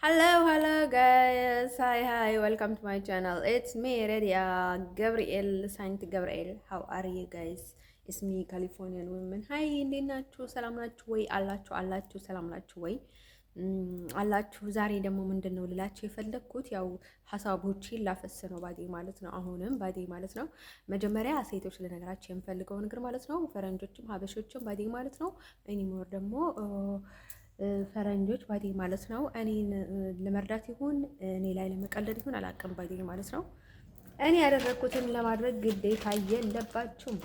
Hello guys. Hi, welcome to my channel. It's me, Redia Gabriel, Saint Gabriel. How are you guys? It's me, Californian women. Hi, እንዴት ናችሁ? ሰላም ናችሁ ወይ? አላችሁ ሰላም ናችሁ ወይ? አላችሁ። ዛሬ ደግሞ ምንድን ነው ልላችሁ የፈለግኩት ያው ሀሳቦችን ላፈስ ነው ባዴ ማለት ነው። አሁንም ባዴ ማለት ነው። መጀመሪያ ሴቶች ልነግራችሁ የምፈልገው ነገር ማለት ነው። ፈረንጆችም ሀበሾችም ባዴ ማለት ነው። እኔሞር ደግሞ ፈረንጆች ባዴ ማለት ነው። እኔን ለመርዳት ይሁን እኔ ላይ ለመቀለድ ይሁን አላውቅም። ባዴ ማለት ነው። እኔ ያደረኩትን ለማድረግ ግዴታ የለባችሁም።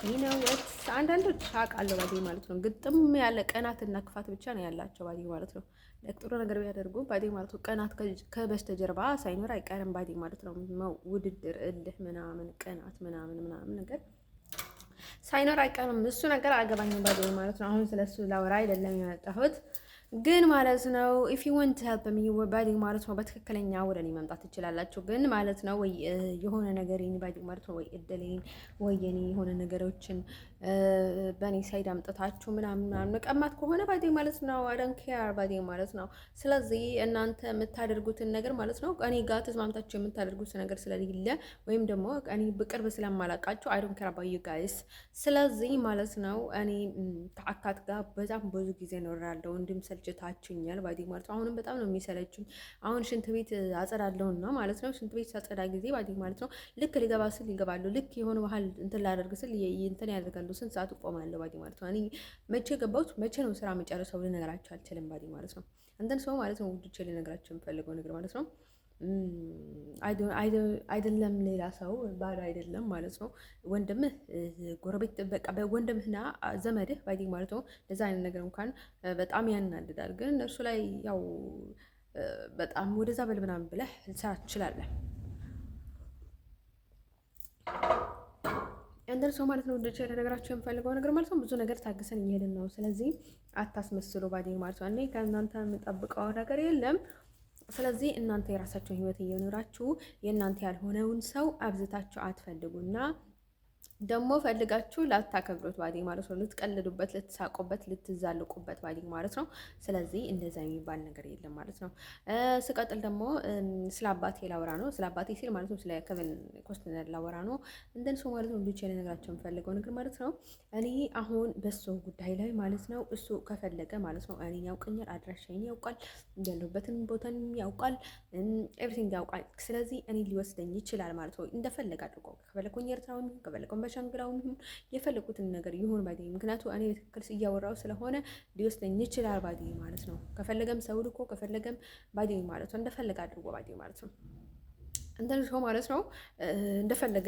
ይነወት አንዳንዶች አውቃለሁ ባዴ ማለት ነው። ግጥም ያለ ቀናትና ክፋት ብቻ ነው ያላቸው ባዴ ማለት ነው። ጥሩ ነገር ቢያደርጉ ባዴ ማለት ነው። ቀናት ከበስተጀርባ ሳይኖር አይቀርም ባዴ ማለት ነው። ውድድር፣ እልህ ምናምን ቀናት ምናምን ነገር ሳይኖር አይቀርም። እሱ ነገር አገባኝም ባዴ ማለት ነው። አሁን ስለሱ ላወራ አይደለም የመጣሁት ግን ማለት ነው ኢፍ ዩ ዋንት ሄልፕ ሚ ባዲ ማለት ነው በትክክለኛ ወደ እኔ መምጣት ትችላላችሁ። ግን ማለት ነው ወይ የሆነ ነገር የኔ ባዲ ማለት ነው ወይ እድሌን ወይ የኔ የሆነ ነገሮችን በእኔ ሳይድ አምጥታችሁ ምናምን መቀማት ከሆነ ባዲ ማለት ነው አይ ዶንት ኬር ባዲ ማለት ነው። ስለዚህ እናንተ የምታደርጉትን ነገር ማለት ነው እኔ ጋር ተስማምታችሁ የምታደርጉት ነገር ስለሌለ ወይም ደግሞ እኔ በቅርብ ስለማላውቃችሁ አይ ዶንት ኬር አባውት ዩ ጋይስ። ስለዚህ ማለት ነው እኔ ከአካት ጋር በጣም ብዙ ጊዜ እኖራለሁ እንድም ሰልችታችሁኛል ባዲ ማለት ነው። አሁንም በጣም ነው የሚሰለችኝ። አሁን ሽንት ቤት አጸዳለሁና ማለት ነው ሽንት ቤት ሳጸዳ ጊዜ ባዲ ማለት ነው ልክ ሊገባ ስል ይገባሉ፣ ልክ የሆነ ባህል እንትን ላደርግ ስል እንትን ያደርጋሉ። ስንት ሰዓት እቆማለሁ ባዲ ማለት ነው። እኔ መቼ ገባሁት መቼ ነው ስራ መጨረሰው ልነግራችሁ አልችልም ባዲ ማለት ነው። አንተን ሰው ማለት ነው ውድቼ ልነግራችሁ የምፈልገው ነገር ማለት ነው አይደለም ሌላ ሰው ባል አይደለም ማለት ነው። ወንድምህ ጎረቤት በቃ በወንድምህና ዘመድህ ባዲ ማለት ነው። እንደዛ አይነት ነገር እንኳን በጣም ያናድዳል። ግን እነሱ ላይ ያው በጣም ወደዛ በል ምናምን ብለህ ልሰራ ትችላለህ። እንደር ሰው ማለት ነው ወደች ነገራችሁ የምፈልገው ነገር ማለት ነው ብዙ ነገር ታግሰን እየሄድን ነው። ስለዚህ አታስመስሉ ባዲ ማለት ነው። እኔ ከእናንተ የምጠብቀው ነገር የለም። ስለዚህ እናንተ የራሳችሁን ህይወት እየኖራችሁ የእናንተ ያልሆነውን ሰው አብዝታችሁ አትፈልጉና ደግሞ ፈልጋችሁ ላታከብሩት ባዲ ማለት ነው። ልትቀልዱበት፣ ልትሳቁበት፣ ልትዛልቁበት ባዲ ማለት ነው። ስለዚህ እንደዛ የሚባል ነገር የለም ማለት ነው። ስቀጥል ደግሞ ስለ አባቴ ላወራ ነው። ስለ አባቴ ሲል ማለት ነው ስለ ከቨን ኮስትነር ላወራ ነው። እንደን ሰው ማለት ነው ልጅ ልነግራቸው የምፈልገው ነገር ማለት ነው እኔ አሁን በሱ ጉዳይ ላይ ማለት ነው እሱ ከፈለገ ማለት ነው እኔን ያውቀኛል፣ አድራሻዬን ያውቃል፣ ያለሁበትን ቦታን ያውቃል፣ ኤቭሪቲንግ ያውቃል። ስለዚህ እኔ ሊወስደኝ ይችላል ማለት ነው እንደፈለገ አድርጎ ከፈለኩኝ ኤርትራውን ከፈለኩኝ በሻንግራውን ይሁን የፈለኩትን ነገር ይሁን ባዲ ምክንያቱ እኔ በትክክል እያወራው ስለሆነ ሊወስደኝ ይችላል ባዲ ማለት ነው። ከፈለገም ሰው ልኮ ከፈለገም ባዲ ማለት ነው እንደፈለገ አድርጎ ባዲ ማለት ነው እንትን ሰው ማለት ነው እንደፈለገ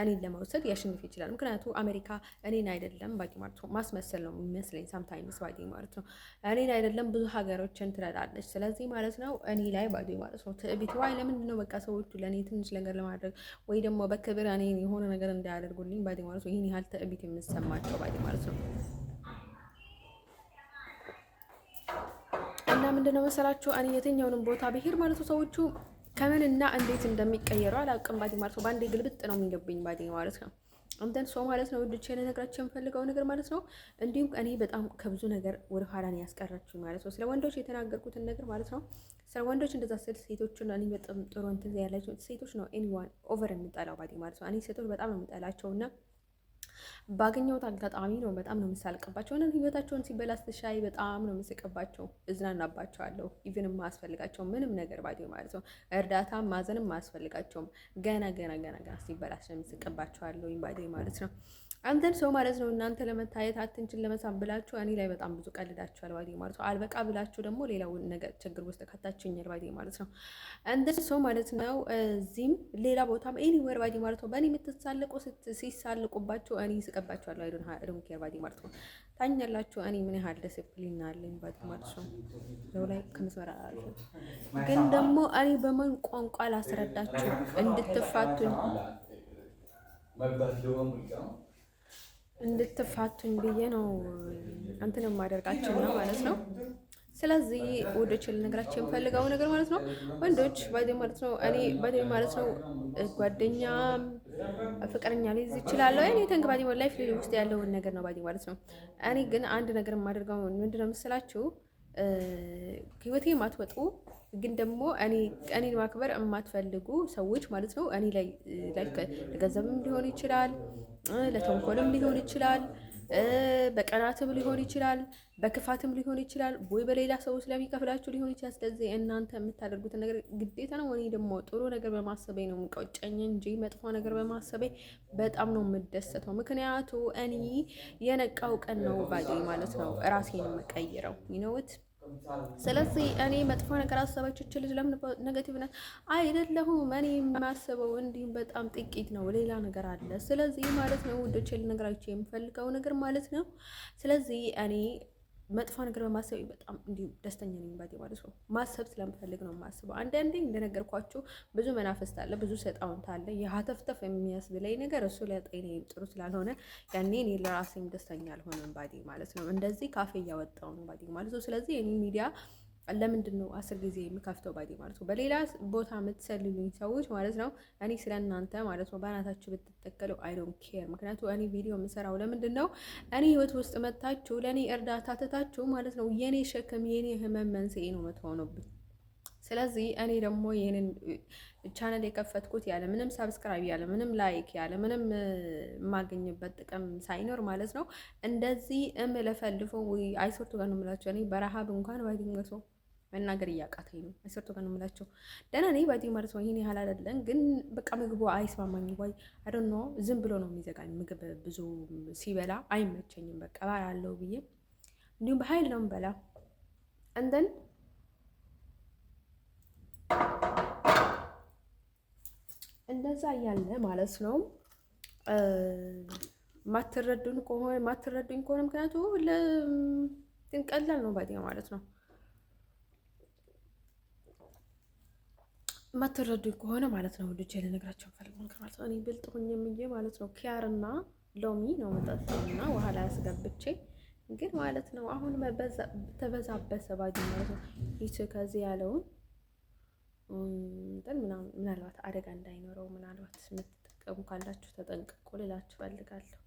እኔን ለመውሰድ ያሸንፍ ይችላል። ምክንያቱ አሜሪካ እኔን አይደለም ባዲ ማለት ነው ማስመሰል ነው የሚመስለኝ ሳምታይምስ ባዲ ማለት ነው እኔን አይደለም ብዙ ሀገሮችን ትረዳለች። ስለዚህ ማለት ነው እኔ ላይ ባዲ ማለት ነው ትዕቢት ዋይ ለምንድን ነው በቃ ሰዎቹ ለእኔ ትንሽ ነገር ለማድረግ ወይ ደግሞ በክብር እኔ የሆነ ነገር እንዳያደርጉልኝ ባዲ ማለት ነው ይህን ያህል ትዕቢት የምሰማቸው ባዲ ማለት ነው። እና ምንድነው መሰላችሁ እኔ የትኛውንም ቦታ ብሄድ ማለት ነው ሰዎቹ ከምን እና እንዴት እንደሚቀየሩ አላውቅም ባዲ ማለት ነው። በአንዴ ግልብጥ ነው የሚገብኝ ባዲ ማለት ነው። አንተን ሰው ማለት ነው ውድቼ ልነግራችሁ የምፈልገው ነገር ማለት ነው እንዲሁም እኔ በጣም ከብዙ ነገር ወደ ኋላ ነው ያስቀራችሁ ማለት ነው። ስለ ወንዶች የተናገርኩትን ነገር ማለት ነው ስለ ወንዶች እንደዛ ስል ሴቶችን እኔ በጣም ጥሩ እንትን ያላቸው ሴቶች ነው ኤኒዋን ኦቨር የምጠላው ባዲ ማለት ነው። እኔ ሴቶች በጣም ነው የምጠላቸውና ባገኘሁት አጋጣሚ ነው በጣም ነው የምሳልቅባቸው። እና ህይወታቸውን ሲበላስ ሻይ በጣም ነው የምስቅባቸው፣ እዝናናባቸዋለሁ። ኢቭን የማያስፈልጋቸው ምንም ነገር ባዲ ማለት ነው እርዳታ ማዘንም ማያስፈልጋቸውም ገና ሲበላስ ነው የምስቅባቸዋለሁ ባዲ ማለት ነው። አንተን ሰው ማለት ነው እናንተ ለመታየት አትንችን ለመሳብ ብላችሁ እኔ ላይ በጣም ብዙ ቀልዳችኋል ባዲ ማለት ነው። አልበቃ ብላችሁ ደግሞ ሌላው ነገር ችግር ውስጥ ከታችኛል ባዲ ማለት ነው። አንተን ሰው ማለት ነው እዚህም ሌላ ቦታም ኤኒዌር ባዲ ማለት ነው በእኔ የምትሳልቁ ሲሳልቁባችሁ እኔ ስቀባችኋለሁ። አይ ዶንት ኬር ባዲ ማለት ነው። ታኛላችሁ እኔ ምን ያህል ዲሲፕሊን አለኝ ባዲ ማለት ነው። ለው ላይ ከመስመር አላልኩም። ግን ደግሞ እኔ በምን ቋንቋ ላስረዳችሁ እንድትፋቱኝ ብዬ ነው እንትን የማደርጋቸው ነው ማለት ነው። ስለዚህ ወንዶች ልነግራቸው የምፈልገው ነገር ማለት ነው ወንዶች ባዲ ማለት ነው እኔ ባዲ ማለት ነው ጓደኛ ፍቅረኛ ሊይዝ ይችላለሁ። እኔ ተንክ ባዲ ላይፍ ውስጥ ያለውን ነገር ነው ባዲ ማለት ነው። እኔ ግን አንድ ነገር የማደርገው ምንድነው መሰላችሁ ህይወቴ የማትወጡ ግን ደግሞ እኔን ማክበር የማትፈልጉ ሰዎች ማለት ነው። እኔ ላይ ለገንዘብም ሊሆን ይችላል፣ ለተንኮልም ሊሆን ይችላል፣ በቀናትም ሊሆን ይችላል፣ በክፋትም ሊሆን ይችላል፣ ወይ በሌላ ሰው ስለሚከፍላችሁ ሊሆን ይችላል። ስለዚህ እናንተ የምታደርጉትን ነገር ግዴታ ነው። እኔ ደግሞ ጥሩ ነገር በማሰቤ ነው የምቆጨኝ እንጂ መጥፎ ነገር በማሰቤ በጣም ነው የምደሰተው። ምክንያቱ እኔ የነቃው ቀን ነው ባዴ ማለት ነው ራሴን የምቀይረው ይነውት። ስለዚህ እኔ መጥፎ ነገር አሰበች ልጅ ለምን ኔጌቲቭ ናት አይደለሁም። እኔ የማስበው እንዲሁም በጣም ጥቂት ነው፣ ሌላ ነገር አለ። ስለዚህ ማለት ነው ውዶቼ ልነግራችሁ የምፈልገው ነገር ማለት ነው። ስለዚህ እኔ መጥፎ ነገር በማሰብ በጣም እንዲሁ ደስተኛ ነኝ ባዴ ማለት ነው። ማሰብ ስለምፈልግ ነው የማስበው። አንዳንዴ እንደነገርኳችሁ ብዙ መናፍስት አለ፣ ብዙ ሰጣውንት አለ። የሀተፍተፍ የሚያስብለኝ ነገር እሱ ለጤናዬም ጥሩ ስላልሆነ ያኔ እኔ ለራሴም ደስተኛ አልሆነም ባዴ ማለት ነው። እንደዚህ ካፌ እያወጣው ነው ባዴ ማለት ነው። ስለዚህ እኔ ሚዲያ ለምንድን ነው 10 ጊዜ የምከፍተው ባዴ ማለት ነው። በሌላ ቦታ የምትሰልሉኝ ሰዎች ማለት ነው እኔ ስለ እናንተ ማለት ነው በአናታችሁ ብትተከሉ አይ ዶንት ኬር። ምክንያቱ እኔ ቪዲዮ የምሰራው ለምንድን ነው እኔ ህይወት ውስጥ መታችሁ ለእኔ እርዳታ ትታችሁ ማለት ነው የኔ ሸክም የኔ ህመም መንስኤ ነው የምትሆኑብኝ። ስለዚህ እኔ ደግሞ ይህንን ቻናል የከፈትኩት ያለ ምንም ሳብስክራይብ ያለ ምንም ላይክ ያለ ምንም የማገኝበት ጥቅም ሳይኖር ማለት ነው እንደዚህ እምለፈልፈው አይሶርቱ ጋር ነው የምላቸው። እኔ በረሃብ እንኳን ባይድንገሶ መናገር እያቃተኝ ነው። አይሶርቱ ጋር ነው የምላቸው። ደህና ነኝ ባዲ ማለት ነው። ይሄን ያህል አይደለም ግን በቃ ምግቡ አይስማማኝም ወይ አይ ዶንት ኖ ዝም ብሎ ነው የሚዘጋኝ። ምግብ ብዙ ሲበላ አይመቸኝም። በቃ ባላለው ብዬ እንዲሁም በኃይል ነው የምበላ እንደን እንደዛ እያለ ማለት ነው ማትረዱኝ ከሆነ ምክንያቱ ቀላል ነው ባዲ ማለት ነው። ማትረዱኝ ከሆነ ማለት ነው ልጅ ልነግራቸው ፈልገው ማለት ነው። እኔ ብልጥ ሆኜ ማለት ነው ኪያርና ሎሚ ነው መጠጣውና ውሃ ላይ አስገብቼ ግን ማለት ነው አሁን ተበዛበሰ ባዲ ማለት ነው። ይቺ ከዚህ ያለውን ምናልባት አደጋ እንዳይኖረው ምናልባት የምትጠቀሙ ካላችሁ ተጠንቀቁ ልላችሁ ፈልጋለሁ።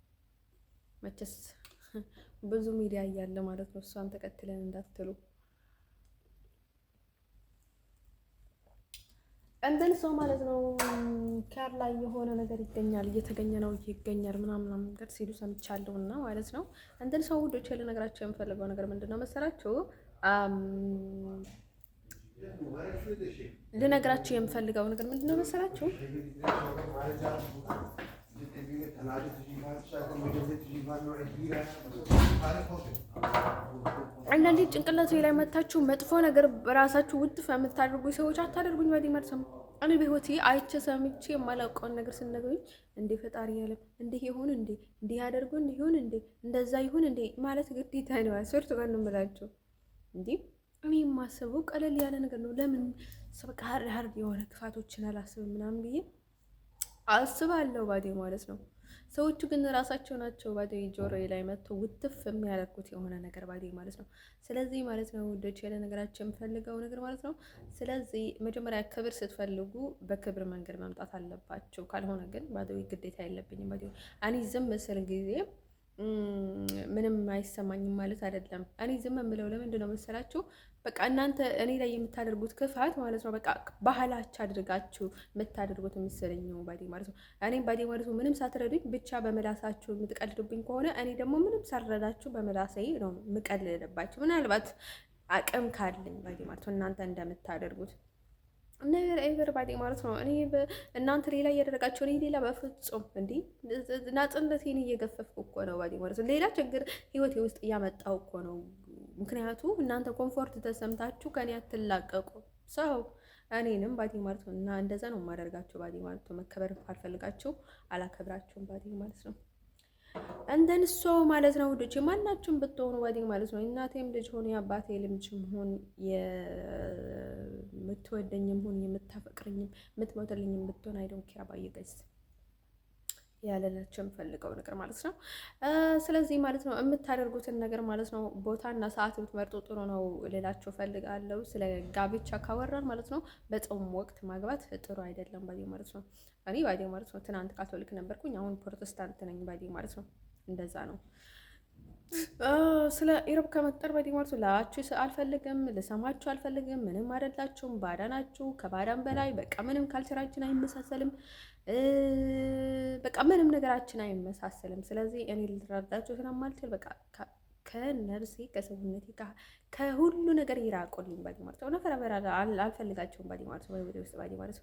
መቼስ ብዙ ሚዲያ እያለ ማለት ነው እሷን ተከትለን እንዳትሉ። እንደን ሰው ማለት ነው ካር ላይ የሆነ ነገር ይገኛል እየተገኘ ነው ይገኛል ምናምን ነገር ሲሉ ሰምቻለሁ እና ማለት ነው እንደን ሰው ውዶች ልነግራችሁ የምፈልገው ነገር ምንድነው መሰላችሁ? ልነግራችሁ የምፈልገው ነገር ምንድነው መሰላችሁ? አንዳንዴ ጭንቅላቱ ላይ መታችሁ መጥፎ ነገር በራሳችሁ ውጥፍ የምታደርጉ ሰዎች አታደርጉኝ ባዲ ማለት ነው። እኔ በህይወቴ አይቼ ሰምቼ የማላውቀውን ነገር ስነግሩኝ እንዴ ፈጣሪ ያለም እንዴ ይሁን እንዴ እንዲህ ያደርጉ እንዲሁን እንዴ እንደዛ ይሁን እንዴ ማለት ግዴታ ነው። ሰርቱ ጋር ነው የምላችሁ እንዴ እኔ የማስበው ቀለል ያለ ነገር ነው። ለምን በቃ ሀርድ የሆነ ክፋቶችን አላስብም ምናምን ብዬ አስባለሁ ባዴ ማለት ነው። ሰዎቹ ግን ራሳቸው ናቸው ባዴ ጆሮዬ ላይ መጥተው ውትፍ የሚያደርጉት የሆነ ነገር ባዴ ማለት ነው። ስለዚህ ማለት ነው ውዶች ለነገራቸው የምፈልገው ነገር ማለት ነው። ስለዚህ መጀመሪያ ክብር ስትፈልጉ በክብር መንገድ መምጣት አለባቸው። ካልሆነ ግን ባዴ ግዴታ የለብኝም ባዴ እኔ ዝም ስል ጊዜ ምንም አይሰማኝም ማለት አይደለም። እኔ ዝም የምለው ለምንድን ነው መሰላችሁ? በቃ እናንተ እኔ ላይ የምታደርጉት ክፋት ማለት ነው በቃ ባህላችሁ አድርጋችሁ የምታደርጉት ምስለኝ ነው ባዴ ማለት ነው። እኔም ባዴ ማለት ነው ምንም ሳትረዱኝ ብቻ በመላሳችሁ የምትቀልዱብኝ ከሆነ እኔ ደግሞ ምንም ሳልረዳችሁ በመላሴ ነው የምቀልድባችሁ። ምናልባት አቅም ካለኝ ባዴ ማለት ነው እናንተ እንደምታደርጉት ነገር ኤቨር ባዴ ማለት ነው። እኔ እናንተ ሌላ እያደረጋችሁ እኔ ሌላ በፍጹም እንዲህ ናጽነቴን እየገፈፍኩ እኮ ነው ባዴ ማለት ነው። ሌላ ችግር ህይወቴ ውስጥ እያመጣው እኮ ነው። ምክንያቱ እናንተ ኮምፎርት ተሰምታችሁ ከኔ አትላቀቁ ሰው እኔንም ባዴ ማለት ነው። እና እንደዛ ነው የማደርጋችሁ ባዴ ማለት ነው። መከበር ካልፈልጋችሁ አላከብራችሁም ባዴ ማለት ነው። እንደን እሷ ማለት ነው ውዶቼ ማናችሁም ብትሆኑ ባዴ ማለት ነው እናቴም ልጅ ሆነ የአባቴ ልጅም ሆን የምትወደኝም ሆን የምታፈቅረኝም የምትሞተልኝም ብትሆን አይ ዶንት ኬር አባዬ ጋይስ ያለላችሁ የምፈልገው ነገር ማለት ነው። ስለዚህ ማለት ነው የምታደርጉትን ነገር ማለት ነው ቦታና ሰዓት ብትመርጡ ጥሩ ነው ልላችሁ ፈልጋለሁ። ስለ ጋብቻ ካወራን ማለት ነው በጾም ወቅት ማግባት ጥሩ አይደለም ባዴ ማለት ነው። እኔ ባዴ ማለት ነው ትናንት ካቶሊክ ነበርኩኝ፣ አሁን ፕሮቴስታንት ነኝ ባዴ ማለት ነው። እንደዛ ነው ስለ ኢሮብ ከመጠር በዲማርቱ ላችሁ አልፈልግም፣ ልሰማችሁ አልፈልግም። ምንም አይደላችሁም፣ ባዳ ናችሁ። ከባዳም በላይ በቃ ምንም ካልቸራችን አይመሳሰልም። በቃ ምንም ነገራችን አይመሳሰልም። ስለዚህ እኔ ልረዳችሁ ስለማልችል በቃ ከነርሴ ከሰውነቴ ከሁሉ ነገር ይራቁልኝ። በዲማርቱ ነፈረበራ አልፈልጋቸውም። በዲማርቱ ወይ ወደ ውስጥ በዲማርቱ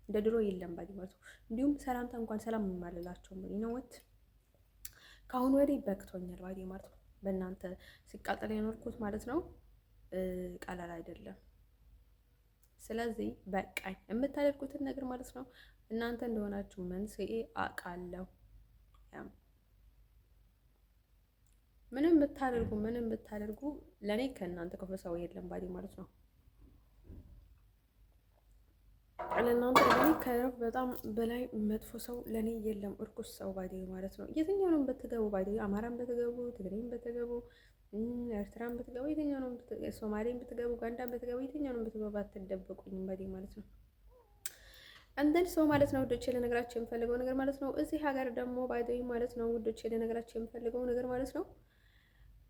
እንደ ድሮ የለም። በዲማርቱ እንዲሁም ሰላምታ እንኳን ሰላም የማልላቸውም ይነወት ከአሁን ወዲህ በቅቶኛል። ባዲ ማለት ነው በእናንተ ሲቃጠል የኖርኩት ማለት ነው። ቀላል አይደለም። ስለዚህ በቃኝ። የምታደርጉትን ነገር ማለት ነው እናንተ እንደሆናችሁ መንስኤ አውቃለሁ። ምንም ብታደርጉ ለእኔ ከእናንተ ክፉ ሰው የለም። ባዲ ማለት ነው ለእናንተ ለኔ ከኢሮብ በጣም በላይ መጥፎ ሰው ለኔ የለም። እርኩስ ሰው ባዴ ማለት ነው። የትኛውንም ብትገቡ ባዴ አማራም ብትገቡ፣ ትግሬም ብትገቡ፣ ኤርትራም ብትገቡ፣ የትኛውንም ሶማሌም ብትገቡ፣ ኡጋንዳም ብትገቡ፣ የትኛውንም ብትገቡ አትደበቁኝም ባዴ ማለት ነው። አንደን ሰው ማለት ነው ውዶቼ ልነግራችሁ የምፈልገው ነገር ማለት ነው እዚህ ሀገር ደግሞ ባዴ ማለት ነው ውዶቼ ልነግራችሁ የምፈልገው ነገር ማለት ነው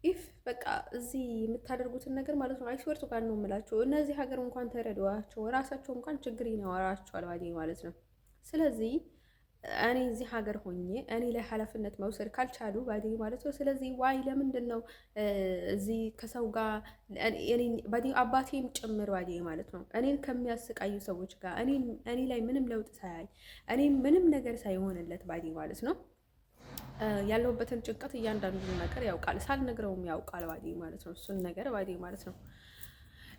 ኢፍ በቃ እዚህ የምታደርጉትን ነገር ማለት ነው አይስወርቱ ጋር ነው የምላችሁ። እነዚህ ሀገር እንኳን ተረዷቸው ራሳቸው እንኳን ችግር ይኖራቸዋል ባዴ ማለት ነው። ስለዚህ እኔ እዚህ ሀገር ሆኜ እኔ ላይ ኃላፊነት መውሰድ ካልቻሉ ባዴ ማለት ነው። ስለዚህ ዋይ ለምንድን ነው እዚህ ከሰው ጋር ባዴ አባቴም ጭምር ባዴ ማለት ነው እኔን ከሚያሰቃዩ ሰዎች ጋር እኔ ላይ ምንም ለውጥ ሳያይ እኔ ምንም ነገር ሳይሆንለት ባዴ ማለት ነው ያለሁበትን ጭንቀት እያንዳንዱን ነገር ያውቃል። ሳልነግረውም ያውቃል ባዴ ማለት ነው። እሱን ነገር ባዴ ማለት ነው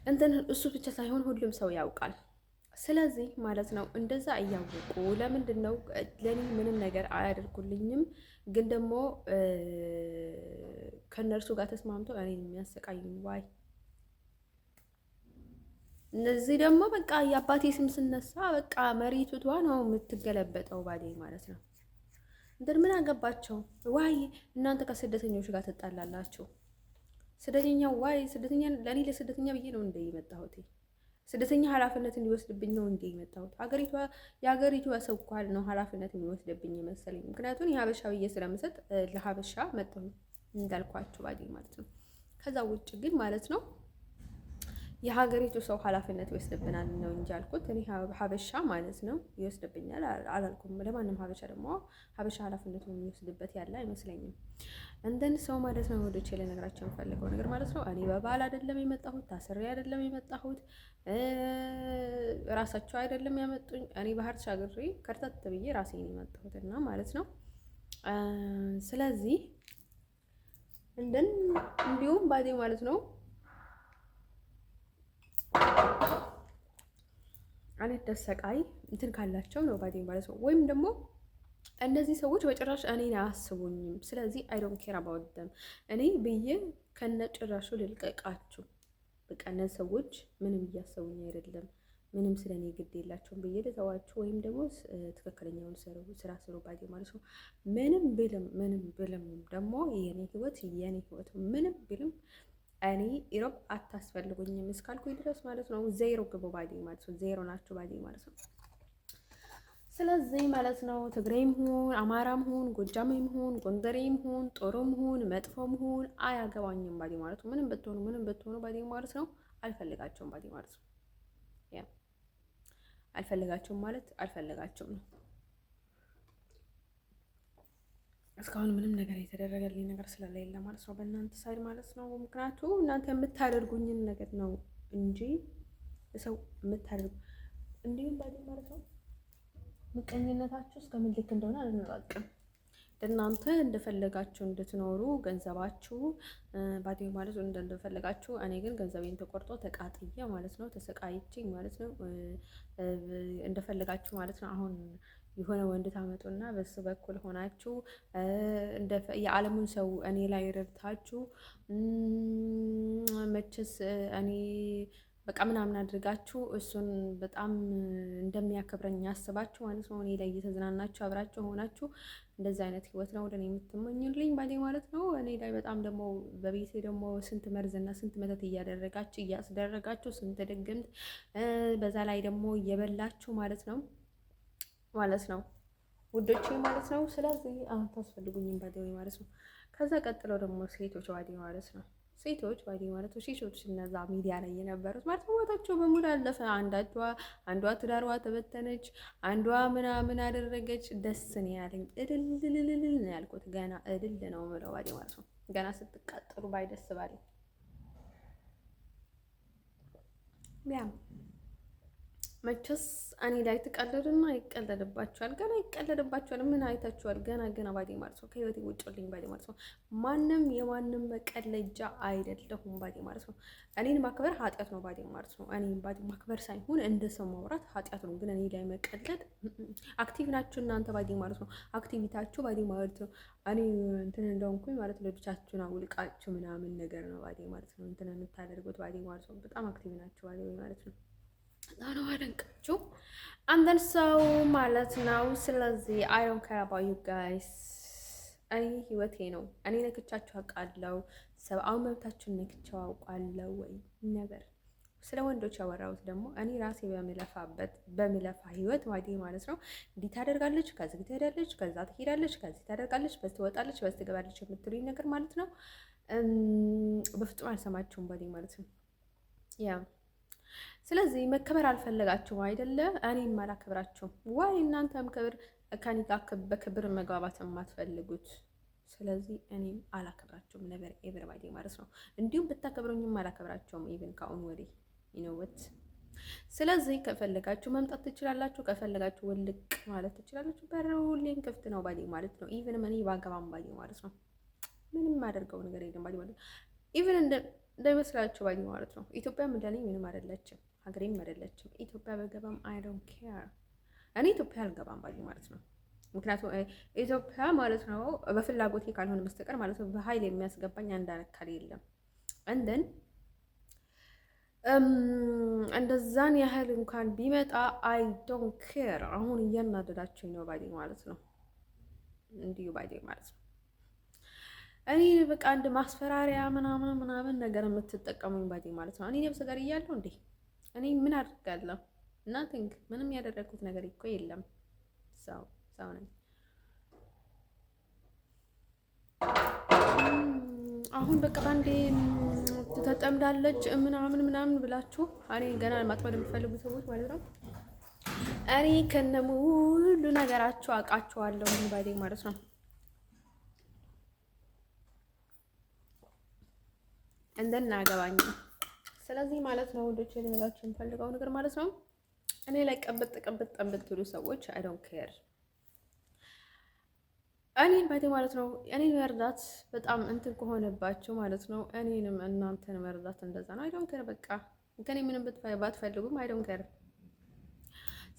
እንትን እሱ ብቻ ሳይሆን ሁሉም ሰው ያውቃል። ስለዚህ ማለት ነው እንደዛ እያወቁ ለምንድን ነው ለኔ ምንም ነገር አያደርጉልኝም? ግን ደግሞ ከነርሱ ጋር ተስማምተው እኔን የሚያሰቃዩኝ ዋይ። እነዚህ ደግሞ በቃ የአባቴ ስም ስነሳ በቃ መሬቱቷ ነው የምትገለበጠው ባዴ ማለት ነው። እንትን ምን አገባቸው? ዋይ እናንተ ከስደተኞች ጋር ትጣላላችሁ። ስደተኛው ዋይ ስደተኛ ለኔ ለስደተኛ ብዬ ነው እንደ የመጣሁት ስደተኛ ኃላፊነት እንዲወስድብኝ ነው እንደ የመጣሁት። የሀገሪቱ ሰው እንኳን ነው ኃላፊነት የሚወስድብኝ መሰለኝ። ምክንያቱም የሀበሻ ብዬ ስለምሰጥ ለሀበሻ መጣሁ እንዳልኳችሁ ባዴ ማለት ነው። ከዛ ውጭ ግን ማለት ነው የሀገሪቱ ሰው ኃላፊነት ይወስድብናል ነው እንጂ አልኩት። እኔ ሀበሻ ማለት ነው ይወስድብኛል አላልኩም። ለማንም ሀበሻ ደግሞ ሀበሻ ኃላፊነቱን የሚወስድበት ያለ አይመስለኝም። እንደን ሰው ማለት ነው ወዶቼ ልነግራቸው የምፈልገው ነገር ማለት ነው እኔ በባል አይደለም የመጣሁት፣ ታስሬ አይደለም የመጣሁት፣ ራሳቸው አይደለም ያመጡኝ። እኔ ባህር ተሻግሬ ከርተት ብዬ ራሴ ነው የመጣሁት እና ማለት ነው ስለዚህ እንዲሁም ባዴ ማለት ነው እኔ ተሰቃይ እንትን ካላቸው ነው ባዴ ማለት ነው። ወይም ደግሞ እነዚህ ሰዎች በጭራሽ እኔን አያስቡኝም። ስለዚህ አይ ዶንት ኬር አባውት ደም እኔ ብዬ ከነጭራሹ ልልቀቃችሁ። በቃ እነዚህ ሰዎች ምንም እያሰቡኝ አይደለም፣ ምንም ስለኔ ግድ የላቸውም ብዬ ልተዋችሁ። ወይም ደግሞ ትክክለኛውን ስራ ስሩ ባዴ ማለት ነው። ምንም ብልም ደግሞ የኔ ህይወት ምንም ብልም እኔ ኢሮብ አታስፈልጉኝም እስካልኩኝ ድረስ ማለት ነው ዜሮ ግቡ ባዴ ማለት ነው። ዜሮ ናችሁ ባዴ ማለት ነው። ስለዚህ ማለት ነው ትግሬም ሁን አማራም ሁን ጎጃምም ሁን ጎንደሬም ሁን ጥሩም ሁን መጥፎም ሁን አያገባኝም ባዴ ማለት ነው። ምንም ብትሆኑ ባዴ ማለት ነው አልፈልጋቸውም ባዴ ማለት ነው። ያ አልፈልጋቸውም ማለት አልፈልጋቸውም ነው። እስካሁን ምንም ነገር የተደረገልኝ ነገር ስለሌለ ማለት ነው በእናንተ ሳይድ ማለት ነው። ምክንያቱም እናንተ የምታደርጉኝን ነገር ነው እንጂ ሰው የምታደርጉ እንዲሁም ባዴ ማለት ነው ምቀኝነታችሁ እስከምን ልክ እንደሆነ አልነቃቅም። እናንተ እንደፈለጋችሁ እንድትኖሩ ገንዘባችሁ ባዴ ማለት ነው እንደፈለጋችሁ። እኔ ግን ገንዘቤን ተቆርጦ ተቃጥዬ ማለት ነው ተሰቃይቼ ማለት ነው እንደፈለጋችሁ ማለት ነው። አሁን የሆነ ወንድ ታመጡና በሱ በኩል ሆናችሁ የዓለሙን ሰው እኔ ላይ ረድታችሁ መቼስ እኔ በቃ ምናምን አድርጋችሁ እሱን በጣም እንደሚያከብረኝ ያስባችሁ ማለት ነው። እኔ ላይ እየተዝናናችሁ አብራችሁ ሆናችሁ እንደዚህ አይነት ህይወት ነው ወደኔ የምትመኙልኝ ባዴ ማለት ነው። እኔ ላይ በጣም ደግሞ በቤቴ ደግሞ ስንት መርዝና ስንት መተት እያስደረጋችሁ ስንት ድግምት በዛ ላይ ደግሞ እየበላችሁ ማለት ነው ውዶቼ ማለት ነው። ስለዚህ አሁን ታስፈልጉኝም ባዴ ማለት ነው። ከዛ ቀጥለው ደግሞ ሴቶች ባዲ ማለት ነው። ሴቶች ባዲ ማለት ነው። ሴቶች እነዛ ሚዲያ ላይ የነበሩት ማለት ነው ህይወታቸው በሙሉ አለፈ። አንዷ ትዳሯ ተበተነች፣ አንዷ ምናምን አደረገች። ደስ ነው ያለኝ። እልልልልል ነው ያልኩት። ገና እልል ነው የምለው ባዲ ማለት ነው። ገና ስትቃጠሉ ባይ ደስ ባለኝ ያ መቼስ እኔ ላይ ትቀልድና ይቀለድባቸዋል። ገና ይቀለድባቸዋል። ምን አይታችኋል? ገና ባዲ ማለት ነው። ከህይወቴ ውጭልኝ ባዲ ማለት ነው። ማንም የማንም መቀለጃ አይደለሁም ባዲ ማለት ነው። እኔን ማክበር ኃጢአት ነው ባዲ ማለት ነው። እኔን ባዲ ማክበር ሳይሆን እንደ ሰው ማውራት ኃጢአት ነው። ግን እኔ ላይ መቀለድ አክቲቭ ናችሁ እናንተ ባዲ ማለት ነው። አክቲቪታችሁ ባዲ ማለት ነው። እኔ እንትን እንደሆንኩኝ ማለት ነው። ልብሳችሁን አውልቃችሁ ምናምን ነገር ነው ባዲ ማለት ነው። እንትን የምታደርጉት ባዲ ማለት ነው። በጣም አክቲቭ ናችሁ ባዲ ማለት ነው። ነው አደንቃችሁ አንደን ሰው ማለት ነው። ስለዚህ አይ ዶንት ኬር አባውት ዩ ጋይስ። እኔ ህይወቴ ነው። እኔ ነክቻችሁ አውቃለሁ። ሰብአዊ መብታችሁን ነክቻው አውቃለሁ ወይ ነገር። ስለ ወንዶች ያወራሁት ደግሞ እኔ ራሴ በምለፋ ህይወት ማለት ነው። እንዲህ ታደርጋለች፣ ከዚህ ትሄዳለች፣ ከዛ ትሄዳለች፣ ከዚህ ታደርጋለች፣ በዚህ ትወጣለች፣ በዚህ ትገባለች የምትሉኝ ነገር ማለት ነው። በፍጹም አልሰማችሁም ባዲ ማለት ነው። ያ ስለዚህ መከበር አልፈለጋችሁም አይደለ? እኔም አላከብራችሁም ወይ እናንተም ክብር ከኔ ጋር በክብር መግባባት የማትፈልጉት። ስለዚህ እኔም አላከብራችሁም ነበር ኤቨሪባዲ ማለት ነው። እንዲሁም ብታከብሩኝም አላከብራችሁም ኢቭን ከአሁን ወዲህ ይነውት። ስለዚህ ከፈለጋችሁ መምጣት ትችላላችሁ፣ ከፈለጋችሁ ውልቅ ማለት ትችላላችሁ። በር ሁሌም ክፍት ነው ባዲ ማለት ነው። ኢቭን እኔ ባገባም ባዲ ማለት ነው። ምንም አደርገው ነገር የለም ባዲ ማለት ነው። ኢቭን እንዳይመስላችሁ ባዲ ማለት ነው። ኢትዮጵያም እንደኔ ምንም አይደለችም፣ ሀገሬም አይደለችም። ኢትዮጵያ በገባም አይ ዶንት ኬር። እኔ ኢትዮጵያ አልገባም ባዲ ማለት ነው። ምክንያቱም ኢትዮጵያ ማለት ነው በፍላጎቴ ካልሆነ በስተቀር ማለት ነው በኃይል የሚያስገባኝ አንድ አካል የለም። እንደን እንደዛን ያህል እንኳን ቢመጣ አይ ዶንት ኬር። አሁን እያናደዳችሁኝ ነው ባዲ ማለት ነው። እንዲሁ ባዲ ማለት ነው። እኔ በቃ አንድ ማስፈራሪያ ምናምን ነገር የምትጠቀሙኝ ባዲ ማለት ነው። እኔ ነብሰ ጋር እያለሁ እንዴ እኔ ምን አድርጋለሁ? ናቲንግ። ምንም ያደረግኩት ነገር እኮ የለም። ሰው ነኝ። አሁን በቃ ባንዴ ተጠምዳለች ምናምን ብላችሁ እኔ ገና ማጥመድ የምትፈልጉ ሰዎች ማለት ነው። እኔ ከነሙሉ ነገራችሁ አውቃችኋለሁ ባዲ ማለት ነው። እንደናገባኝ ስለዚህ ማለት ነው ወንዶች ልነግራችሁ የምፈልገው ነገር ማለት ነው እኔ ላይ ቀብጥ የምትሉ ሰዎች አይ ዶንት ኬር። እኔን ባዲ ማለት ነው እኔን መርዳት በጣም እንትን ከሆነባችሁ ማለት ነው እኔንም እናንተን መርዳት እንደዛ ነው። አይ ዶንት ኬር በቃ ከኔ ምንም ባትፈልጉም አይ ዶንት ኬር።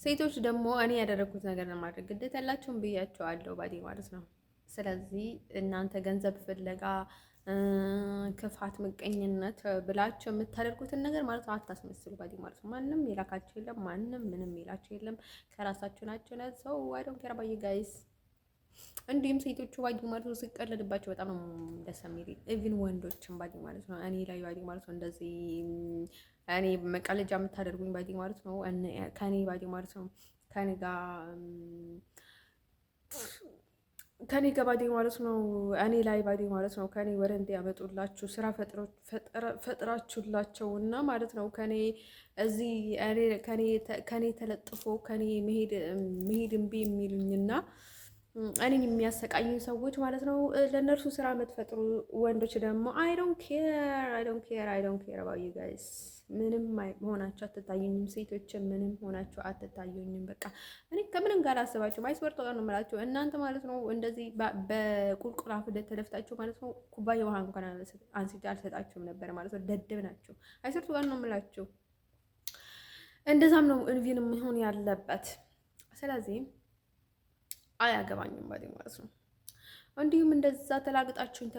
ሴቶች ደግሞ እኔ ያደረኩት ነገር ለማድረግ ግዴታ ያላችሁም ብያችኋለሁ ባዲ ማለት ነው። ስለዚህ እናንተ ገንዘብ ፍለጋ ክፋት፣ ምቀኝነት ብላችሁ የምታደርጉትን ነገር ማለት ነው አታስመስሉ ባዲ ማለት ነው። ማንም የላካችሁ የለም፣ ማንም ምንም የላችሁ የለም። ከራሳችሁ ናችሁ ነው ሰው አይ ዶንት ኬር አባይ ጋይስ። እንዲሁም ሴቶቹ ባዲ ማለት ነው ሲቀለድባቸው በጣም ነው ደስ የሚል። ኢቭን ወንዶችም ባዲ ማለት ነው እኔ ላይ ባዲ ማለት ነው እንደዚህ እኔ መቀለጃ የምታደርጉኝ ባዲ ማለት ነው ከኔ ባዲ ማለት ነው ከኔ ጋር ባዲ ማለት ነው እኔ ላይ ባዲ ማለት ነው ከኔ ወደ እንዲያመጡላችሁ ስራ ፈጥራችሁላቸውና ማለት ነው ከኔ እዚህ ከኔ ተለጥፎ ከኔ መሄድ እምቢ የሚሉኝና እኔን የሚያሰቃዩ ሰዎች ማለት ነው ለነርሱ ስራ የምትፈጥሩ ወንዶች ደግሞ አይ ዶንት ኬር አባውት ዩ ጋይስ። ምንም ሆናችሁ አትታዩኝም። ሴቶች ምንም ሆናችሁ አትታዩኝም። በቃ እኔ ከምንም ጋር አስባችሁ አይስወርቶ ነው የምላችሁ እናንተ ማለት ነው እንደዚህ በቁልቁል አፍ ተደፍታችሁ ማለት ነው ኩባያ ውሃ እንኳን አንስቼ አልሰጣችሁም ነበር ማለት ነው። ደደብ ናችሁ። አይስወርቶ ነው የምላችሁ። እንደዛም ነው እንቪን መሆን ያለበት። ስለዚህ አያገባኝም ባዲ ማለት ነው። እንዲሁም እንደዛ ተላግጣችሁኝ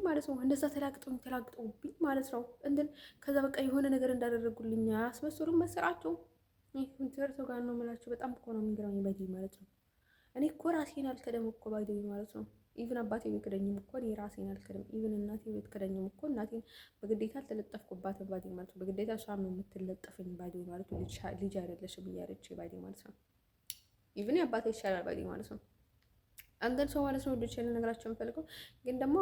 ማለት ነው። እንደዛ ተላግጠውብኝ ማለት ነው። ከዛ በቃ የሆነ ነገር እንዳደረጉልኝ አያስመስሉም መሰራቸው። ሰው ጋር ነው የምላችሁ። በጣም እኮ ነው የሚገርመኝ ባዲ ማለት ነው። እኔ እኮ ራሴን አልከደም እኮ ባዲ ማለት ነው። ኢቭን አባቴ ቢክደኝም እኮ እኔ ራሴን አልከደም። ኢቭን እናቴ ቢክደኝም እኮ እናቴን በግዴታ አልተለጠፍኩባትም ባዲ ማለት ነው። በግዴታ እሷም ነው የምትለጠፍኝ ባዲ ማለት ነው። ልጅ አይደለሽም እያለች ባዲ ማለት ነው። ኢቭን አባቴ ይሻላል ባዲ ማለት ነው። አንገል ሰው ማለት ነው። ወዶች ነገራቸው የምፈልገው ግን ደግሞ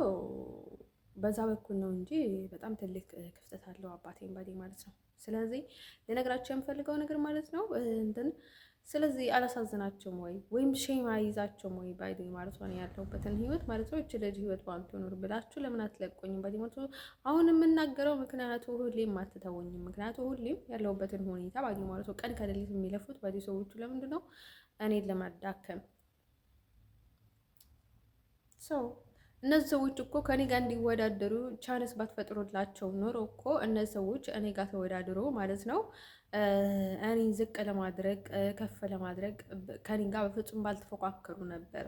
በዛ በኩል ነው እንጂ በጣም ትልቅ ክፍተት አለው አባቴን ባዴ ማለት ነው። ስለዚህ ለነገራቸው የምፈልገው ነገር ማለት ነው እንትን ስለዚህ አላሳዝናቸውም ወይም ሼም አይዛቸውም ወይ ባይዲ ማለት ነው ያለሁበትን ህይወት ማለት ነው። እቺ ልጅ ህይወት ባልትኖር ብላችሁ ለምን አትለቆኝም ባይዲ ማለት ነው። አሁን የምናገረው ምክንያቱ ሁሌም አትተወኝም። ምክንያቱ ሁሌም ያለሁበትን ሁኔታ ባይዲ ማለት ነው። ቀን ከሌሊት የሚለፉት ባይዲ ሰዎቹ ለምንድን ነው እኔን ለማዳከም ሰው እነዚህ ሰዎች እኮ ከኔ ጋር እንዲወዳደሩ ቻንስ ባትፈጥሩላቸው ኖሮ እኮ እነዚህ ሰዎች እኔ ጋር ተወዳድሮ ማለት ነው እኔን ዝቅ ለማድረግ ከፍ ለማድረግ ከኔ ጋር በፍጹም ባልተፎካከሩ ነበር።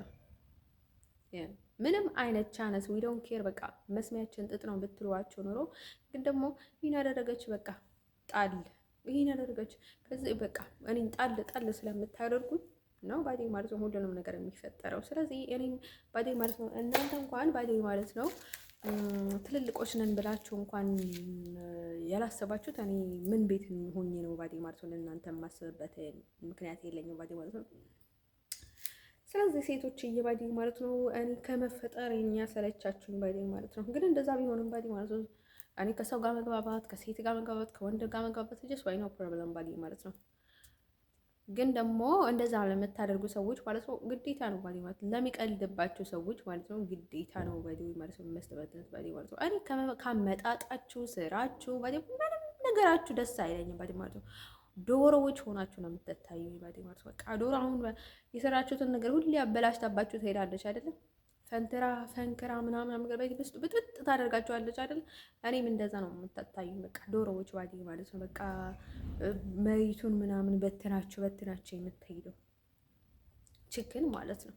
ምንም አይነት ቻንስ ዊ ዶንት ኬር በቃ መስሚያችን ጥጥ ነው ብትሏቸው ኖሮ ግን ደግሞ ይህን ያደረገች በቃ ጣል ይህን ያደረገች ከዚህ በቃ እኔን ጣል ስለምታደርጉኝ ነው ባዴ ማለት ነው ሁሉንም ነገር የሚፈጠረው። ስለዚህ እኔም ባዴ ማለት ነው እናንተ እንኳን ባዴ ማለት ነው ትልልቆች ነን ብላችሁ እንኳን ያላሰባችሁት እኔ ምን ቤት ሆኜ ነው ባዴ ማለት ነው እናንተ የማስብበት ምክንያት የለኝም ባዴ ማለት ነው። ስለዚህ ሴቶች እየባዴ ማለት ነው እኔ ከመፈጠር የኛ ሰለቻችሁኝ ባዴ ማለት ነው። ግን እንደዛ ቢሆንም ባዴ ማለት ነው እኔ ከሰው ጋር መግባባት፣ ከሴት ጋር መግባባት፣ ከወንድ ጋር መግባባት ጀስት ዋይ ኖ ፕሮብለም ባዴ ማለት ነው። ግን ደግሞ እንደዛ ለምታደርጉ ሰዎች ማለት ነው ግዴታ ነው ባዲ ማለት ለሚቀልድባቸው ሰዎች ማለት ነው ግዴታ ነው ባዲ ማለት ነው መስጠት ባዲ ማለት ነው። እኔ ካመጣጣችሁ ስራችሁ ባዲ ምንም ነገራችሁ ደስ አይለኝም ባዲ ማለት ነው። ዶሮዎች ሆናችሁ ነው የምትታዩ ባዲ ማለት ነው። በቃ ዶሮ አሁን የሰራችሁትን ነገር ሁሉ ያበላሽታባችሁ ትሄዳለች አይደለም ፈንክራ ምናምን ነገር ቤት ውስጥ ብጥብጥ ታደርጋቸዋለች አይደል? እኔም እንደዛ ነው የምታታዩኝ። በቃ ዶሮዎች ባዲ ማለት ነው። በቃ መሬቱን ምናምን በትናቸው የምትሄደው ችክን ማለት ነው።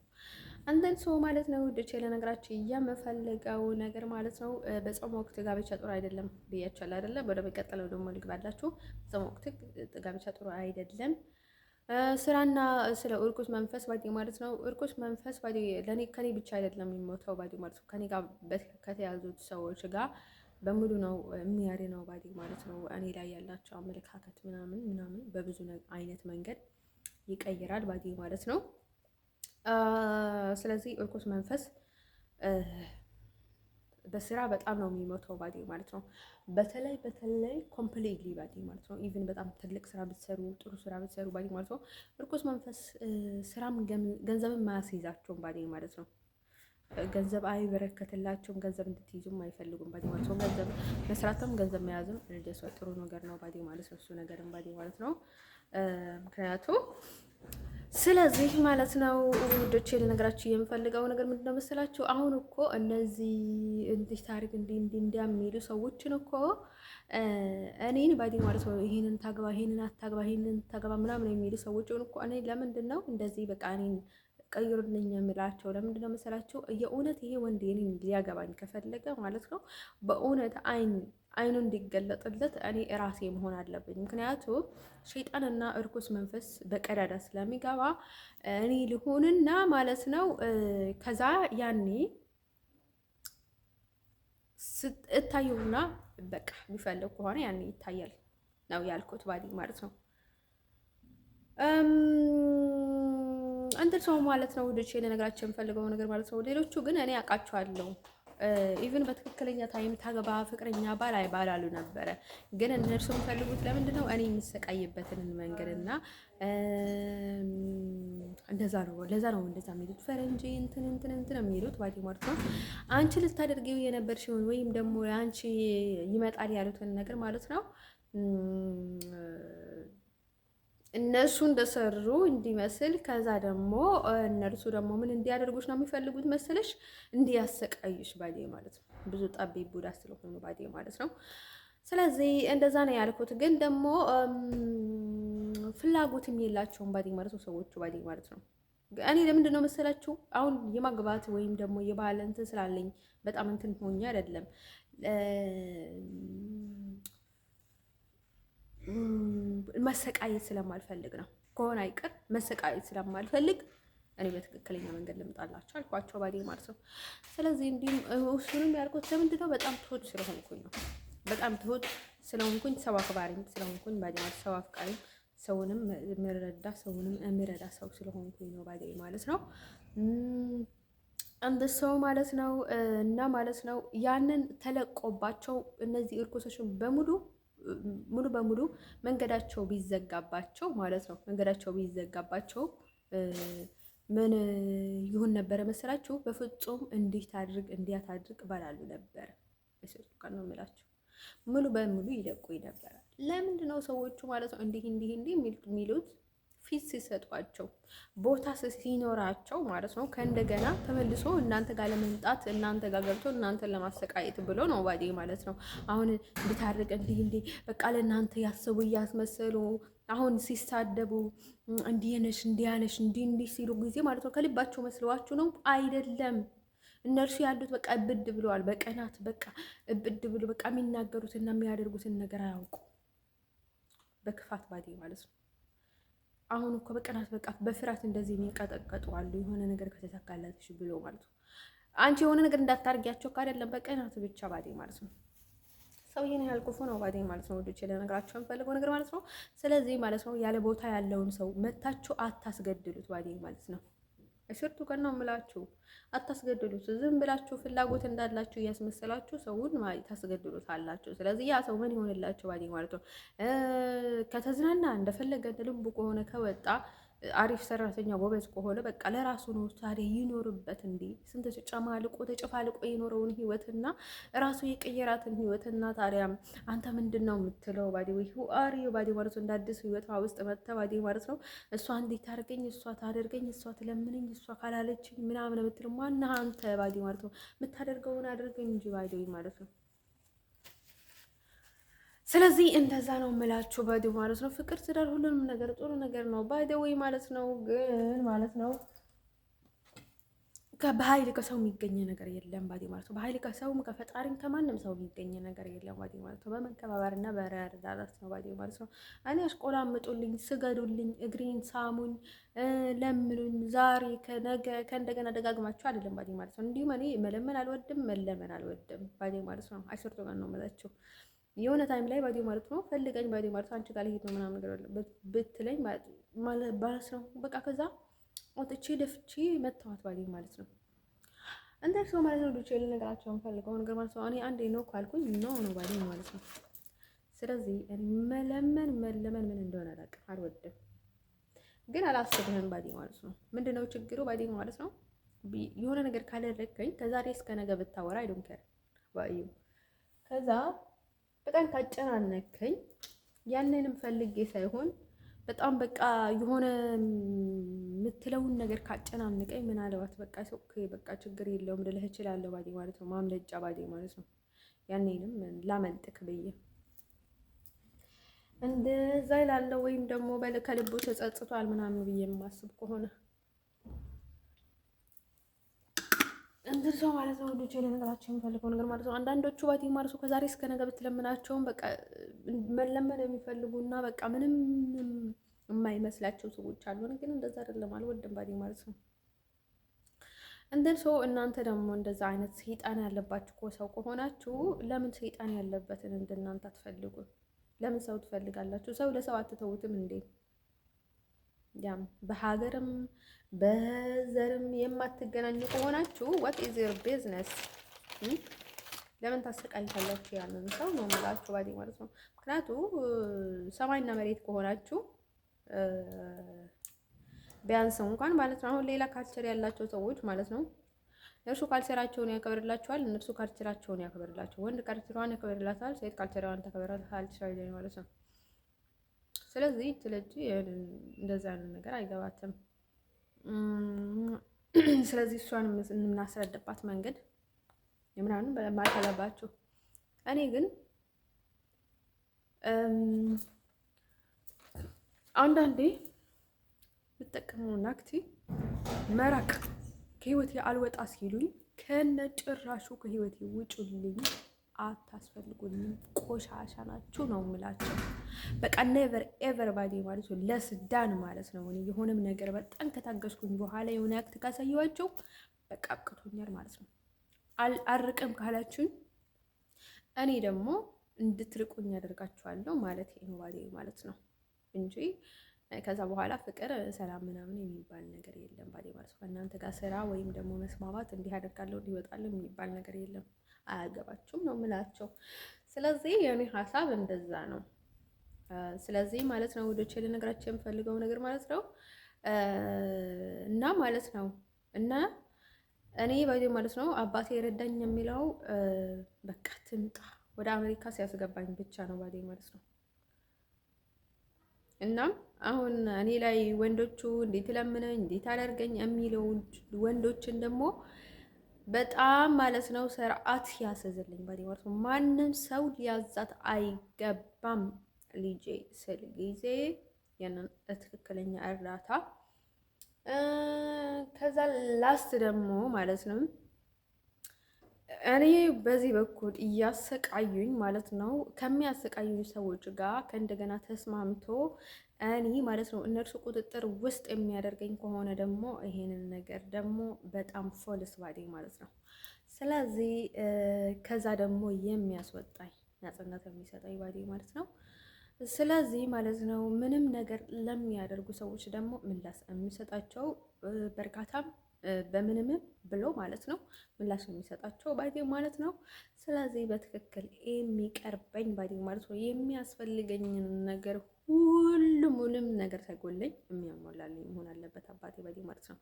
አንተን ሰው ማለት ነው ወደች ለነገራችሁ የምፈልገው ነገር ማለት ነው በጾም ወቅት ጋብቻ ጥሩ አይደለም ብያችኋለሁ አይደለ? ወደ በቀጠለው ደግሞ ልግባላችሁ። በጾም ወቅት ጋብቻ ጥሩ አይደለም። ስራና ስለ እርኩስ መንፈስ ባዲ ማለት ነው። እርኩስ መንፈስ ባዲ ለኔ ከኔ ብቻ አይደለም የሚሞተው ባዲ ማለት ነው። ከኔ ጋር ከተያዙት ሰዎች ጋር በሙሉ ነው የሚያድነው ባዲ ማለት ነው። እኔ ላይ ያላቸው አመለካከት ምናምን በብዙ አይነት መንገድ ይቀይራል ባዲ ማለት ነው። ስለዚህ እርኩስ መንፈስ በስራ በጣም ነው የሚሞተው ባዲ ማለት ነው። በተለይ ኮምፕሊትሊ ባዲ ማለት ነው። ኢቭን በጣም ትልቅ ስራ ብትሰሩ ጥሩ ስራ ብትሰሩ ባዲ ማለት ነው እርኩስ መንፈስ ስራም ገንዘብን ማያስይዛቸውም ባዲ ማለት ነው። ገንዘብ አይበረከትላቸውም። ገንዘብ እንድትይዙም አይፈልጉም ባዲ ማለት ነው። ገንዘብ መስራትም ገንዘብ መያዝም እንደሱ ጥሩ ነገር ነው ባዲ ማለት ነው። እሱ ነገርም ባዲ ማለት ነው። ምክንያቱም ስለዚህ ማለት ነው ውዶቼ ልነግራችሁ የምፈልገው ነገር ምንድነው መሰላችሁ? አሁን እኮ እነዚህ እንዲህ ታሪክ እንዲያሚሉ ሰዎችን እኮ እኔን ባዲ ማለት ነው ይሄንን ታግባ ይሄንን አታግባ ይሄንን ታግባ ምናምን የሚሉ ሰዎችን እኮ እኔ ለምንድን ነው እንደዚህ በቃ እኔን ቀይሩልኝ የምላቸው ለምንድን ነው መሰላችሁ? የእውነት ይሄ ወንድ እኔን ሊያገባኝ ከፈለገ ማለት ነው በእውነት አይኑ እንዲገለጥለት እኔ ራሴ መሆን አለብኝ። ምክንያቱም ሸይጣንና እርኩስ መንፈስ በቀዳዳ ስለሚገባ እኔ ልሆንና ማለት ነው ከዛ ያኔ እታየውና በቃ ቢፈልግ ከሆነ ያኔ ይታያል ነው ያልኩት ባዲ ማለት ነው። እንትን ሰው ማለት ነው ወደቼ ለነገራችን የምፈልገው ነገር ማለት ነው። ሌሎቹ ግን እኔ አውቃቸዋለሁ። ኢቭን በትክክለኛ ታይም ታገባ ፍቅረኛ ባላሉ ነበረ። ግን እነርሱ የሚፈልጉት ለምንድን ነው እኔ የምሰቃይበትን መንገድና እንደዛ ነው። ለዛ ነው እንደዛ የሚሉት ፈረንጂ እንትን የሚሉት ባዲ ማለት ነው። አንቺ ልታደርጊው የነበርሽውን ወይም ደግሞ አንቺ ይመጣል ያሉትን ነገር ማለት ነው እነሱ እንደሰሩ እንዲመስል ከዛ ደግሞ እነርሱ ደግሞ ምን እንዲያደርጉሽ ነው የሚፈልጉት መሰለሽ? እንዲያሰቃዩሽ ባዲ ማለት ነው። ብዙ ጠቢ ቡዳ ስለሆኑ ባዲ ማለት ነው። ስለዚህ እንደዛ ነው ያልኩት። ግን ደግሞ ፍላጎትም የላቸውም ባዲ ማለት ነው ሰዎቹ ባዲ ማለት ነው። እኔ ለምንድን ነው መሰላችሁ አሁን የማግባት ወይም ደግሞ የባህል እንትን ስላለኝ በጣም እንትን ሆኜ አይደለም መሰቃየት ስለማልፈልግ ነው። ከሆነ አይቀር መሰቃየት ስለማልፈልግ እኔ በትክክለኛ መንገድ ልምጣላችሁ አልኳቸው ባዲ ማለት ነው። ስለዚህ እንዲሁም እሱንም ያልኩት ለምንድን ነው በጣም ትሁት ስለሆንኩኝ ነው። በጣም ትሁት ስለሆንኩኝ ሰው አክባሪም ስለሆንኩኝ ባዲ ማለት ሰው አፍቃሪ ሰውንም የምረዳ ሰው ስለሆንኩኝ ነው ባዲ ማለት ነው። አንድ ሰው ማለት ነው እና ማለት ነው ያንን ተለቆባቸው እነዚህ እርኩሶችን ሙሉ በሙሉ መንገዳቸው ቢዘጋባቸው ማለት ነው መንገዳቸው ቢዘጋባቸው ምን ይሁን ነበረ መሰላችሁ? በፍጹም እንዲህ ታድርግ እንዲያት አድርግ ባላሉ ነበረ። እሱ ቀን ነው የምላችሁ ሙሉ በሙሉ ይለቁኝ ነበረ። ለምንድን ነው ሰዎቹ ማለት ነው እንዲህ የሚሉት? ፊት ሲሰጧቸው ቦታ ሲኖራቸው ማለት ነው ከእንደገና ተመልሶ እናንተ ጋር ለመምጣት እናንተ ጋር ገብቶ እናንተን ለማሰቃየት ብሎ ነው ባዴ ማለት ነው። አሁን እንድታርቅ እንዲህ በቃ ለእናንተ ያስቡ እያስመሰሉ አሁን ሲሳደቡ እንዲህ ነሽ እንዲህ ሲሉ ጊዜ ማለት ነው ከልባቸው መስለዋችሁ ነው አይደለም። እነርሱ ያሉት በቃ እብድ ብለዋል። በቀናት በቃ እብድ ብሎ በቃ የሚናገሩትና የሚያደርጉትን ነገር አያውቁ በክፋት ባዴ ማለት ነው። አሁን እኮ በቀናት በቃ በፍርሃት እንደዚህ የሚንቀጠቀጡ አሉ። የሆነ ነገር ከተሳካላትሽ ብሎ ማለት ነው። አንቺ የሆነ ነገር እንዳታርጊያቸው አይደለም በቀናት ብቻ ባዴ ማለት ነው። ሰውዬን ያህል ክፉ ነው ባዴ ማለት ነው። ወዶች ለነገራቸው የምፈልገው ነገር ማለት ነው። ስለዚህ ማለት ነው ያለ ቦታ ያለውን ሰው መታችሁ አታስገድሉት ባዴ ማለት ነው። እሽርቱ ቀን ነው የምላችሁ፣ አታስገድሉት። ዝም ብላችሁ ፍላጎት እንዳላችሁ እያስመሰላችሁ ሰውን ታስገድሉት አላችሁ። ስለዚህ ያ ሰው ምን ይሆንላችሁ ባዴ ማለት ነው። ከተዝናና እንደፈለገ ልቡ ከሆነ ከወጣ አሪፍ ሰራተኛ ጎበዝ ከሆነ በቃ ለራሱ ነው ታዲያ ይኖርበት። እንዲ ስንት ጨማልቆ ተጨፋልቆ የኖረውን ህይወትና ራሱ የቀየራትን ህይወትና ታዲያ አንተ ምንድን ነው የምትለው? ባዲ ወይ አሪ ባዲ ማለት እንደ አዲስ ህይወት ውስጥ መጥተ ባዲ ማለት ነው እሷ እንዴት ታርገኝ፣ እሷ ታደርገኝ፣ እሷ ትለምነኝ፣ እሷ ካላለችኝ ምናምን የምትል ማነህ አንተ? ባዲ ማለት ነው የምታደርገውን አድርገኝ እንጂ ባዲ ማለት ነው። ስለዚህ እንደዛ ነው የምላችሁ ባዲ ማለት ነው። ፍቅር፣ ትዳር፣ ሁሉንም ነገር ጥሩ ነገር ነው ባዲ ወይ ማለት ነው። ግን ማለት ነው በኃይል ከሰው የሚገኝ ነገር የለም ባዲ ማለት ነው። በኃይል ከሰው ከፈጣሪም ከማንም ሰው የሚገኝ ነገር የለም ባዲ ማለት ነው። በመከባበርና በረዳዳት ነው ባዲ ማለት ነው። እኔ አሽቆላምጡልኝ፣ ስገዱልኝ፣ እግሬን ሳሙኝ፣ ለምኑኝ፣ ዛሬ ከነገ ከእንደገና ደጋግማችሁ አይደለም ባዲ ማለት ነው። እንዲሁም እኔ መለመን አልወድም፣ መለመን አልወድም ባዲ ማለት ነው። አይሰርቶ ጋር ነው የምላችሁ የሆነ ታይም ላይ ባዲ ማለት ነው ፈልገኝ ባዲ ማለት አንቺ ጋር ልሄድ ነው ምናምን ነገር ብትለኝ ማለት ነው በቃ ከዛ ወጥቼ ደፍቼ መተዋት ባዲ ማለት ነው። እንደ ሰው ማለት ነው ዱቼ ልነግራቸውን ፈልገው ነገር ማለት ነው። እኔ አንዴ ነው ካልኩኝ ነው ባዲ ማለት ነው። ስለዚህ መለመን ምን እንደሆነ አላውቅም፣ አልወድም፣ ግን አላስብህም ባዲ ማለት ነው። ምንድነው ችግሩ ባዲ ማለት ነው? የሆነ ነገር ካላደረገኝ ከዛሬ እስከ ነገ ብታወራ አይዶንከር ባዩ ከዛ በጣም ካጨናነከኝ ያንንም ፈልጌ ሳይሆን በጣም በቃ የሆነ የምትለውን ነገር ካጨናነቀኝ ምናልባት በቃ ኦኬ በቃ ችግር የለውም ልልህ እችላለሁ ባዲ ማለት ነው። ማምለጫ ባዲ ማለት ነው። ያንንም ላመልጥክ ብዬ እንደዛ ይላለው ወይም ደግሞ ከልቡ ተጸጽቷል ምናምን ብዬ የማስብ ከሆነ እንደዛው ማለት ነው። ልጅ ለነገራቸው የምፈልገው ነገር ማለት ነው። አንዳንዶቹ ባዲ ማለት ነው ከዛሬ እስከ ነገ ብትለምናቸውም በቃ መለመን የሚፈልጉና በቃ ምንም የማይመስላቸው ሰዎች አሉ። ግን እንደዛ አይደለም፣ አልወድም ባዲ ማለት ነው። እንደው እናንተ ደግሞ እንደዛ አይነት ሰይጣን ያለባችሁ ሰው ከሆናችሁ ለምን ሰይጣን ያለበትን እንደናንተ አትፈልጉ? ለምን ሰው ትፈልጋላችሁ? ሰው ለሰው አትተውትም እንዴ? ያም በሀገርም በዘርም የማትገናኙ ከሆናችሁ what is your business? ለምን ታሰቃይታላችሁ? ያንን ሰው ነው የምላችሁ ባዲ ማለት ነው። ምክንያቱ ሰማይና መሬት ከሆናችሁ ቢያንስ እንኳን ማለት ነው አሁን ሌላ ካልቸር ያላቸው ሰዎች ማለት ነው እነሱ ካልቸራቸውን ያከብርላቸዋል፣ እነሱ ካልቸራቸውን ያከብርላቸው። ወንድ ካልቸሯን ያከብርላታል፣ ሴት ካልቸሯን ታከብርላታል ማለት ነው። ስለዚህ እንደዛ አይነት ነገር አይገባትም። ስለዚህ እሷን የምናስረዳባት መንገድ የምናምን ማለት አለባችሁ። እኔ ግን አንዳንዴ ብጠቀመው ናክቲ መራቅ ከህይወቴ አልወጣ ሲሉኝ ከነጭራሹ ከህይወቴ ውጭልኝ፣ አታስፈልጉኝም፣ ቆሻሻ ናችሁ ነው የምላቸው። በቃ ኔቨር ኤቨር ባዲ ማለት ነው ለስዳን ማለት ነው። እኔ የሆነም ነገር በጣም ከታገስኩኝ በኋላ የሆነ ያክት ካሳየዋቸው በቃ አቅቶኛል ማለት ነው። አርቅም ካላችሁኝ እኔ ደግሞ እንድትርቁኝ ያደርጋችኋለሁ ማለት ነው ባዲ ማለት ነው እንጂ ከዛ በኋላ ፍቅር፣ ሰላም ምናምን የሚባል ነገር የለም ባዴ ማለት ነው። ከእናንተ ጋር ስራ ወይም ደግሞ መስማማት እንዲህ አደርጋለሁ እንዲወጣለሁ የሚባል ነገር የለም። አያገባችሁም ነው ምላቸው። ስለዚህ የኔ ሀሳብ እንደዛ ነው። ስለዚህ ማለት ነው ወደ ቼል ነገራችን የምፈልገው ነገር ማለት ነው እና ማለት ነው እና እኔ ባዴ ማለት ነው አባቴ የረዳኝ የሚለው በቃ ትምጣ ወደ አሜሪካ ሲያስገባኝ ብቻ ነው ባዴ ማለት ነው። እናም አሁን እኔ ላይ ወንዶቹ እንዴት ለምነኝ እንዴት አደርገኝ የሚለው ወንዶችን ደግሞ በጣም ማለት ነው ስርዓት ያስዝልኝ ባዴ ማለት ነው። ማንም ሰው ሊያዛት አይገባም ልጄ ስል ጊዜ ያንን ትክክለኛ እርዳታ ከዛ ላስት ደግሞ ማለት ነው እኔ በዚህ በኩል እያሰቃዩኝ ማለት ነው ከሚያሰቃዩኝ ሰዎች ጋር ከእንደገና ተስማምቶ እኔ ማለት ነው እነርሱ ቁጥጥር ውስጥ የሚያደርገኝ ከሆነ ደግሞ ይሄንን ነገር ደግሞ በጣም ፎልስ ባዴ ማለት ነው። ስለዚህ ከዛ ደግሞ የሚያስወጣኝ ነፃነት የሚሰጠኝ ባዴ ማለት ነው። ስለዚህ ማለት ነው ምንም ነገር ለሚያደርጉ ሰዎች ደግሞ ምላሽ የሚሰጣቸው በእርጋታም በምንም ብሎ ማለት ነው ምላሽ የሚሰጣቸው ባዴ ማለት ነው። ስለዚህ በትክክል የሚቀርበኝ ባዴ ማለት ነው የሚያስፈልገኝን ነገር ሁሉም ነገር ሳይጎለኝ የሚያሟላልኝ መሆን አለበት አባቴ ባዴ ማለት ነው።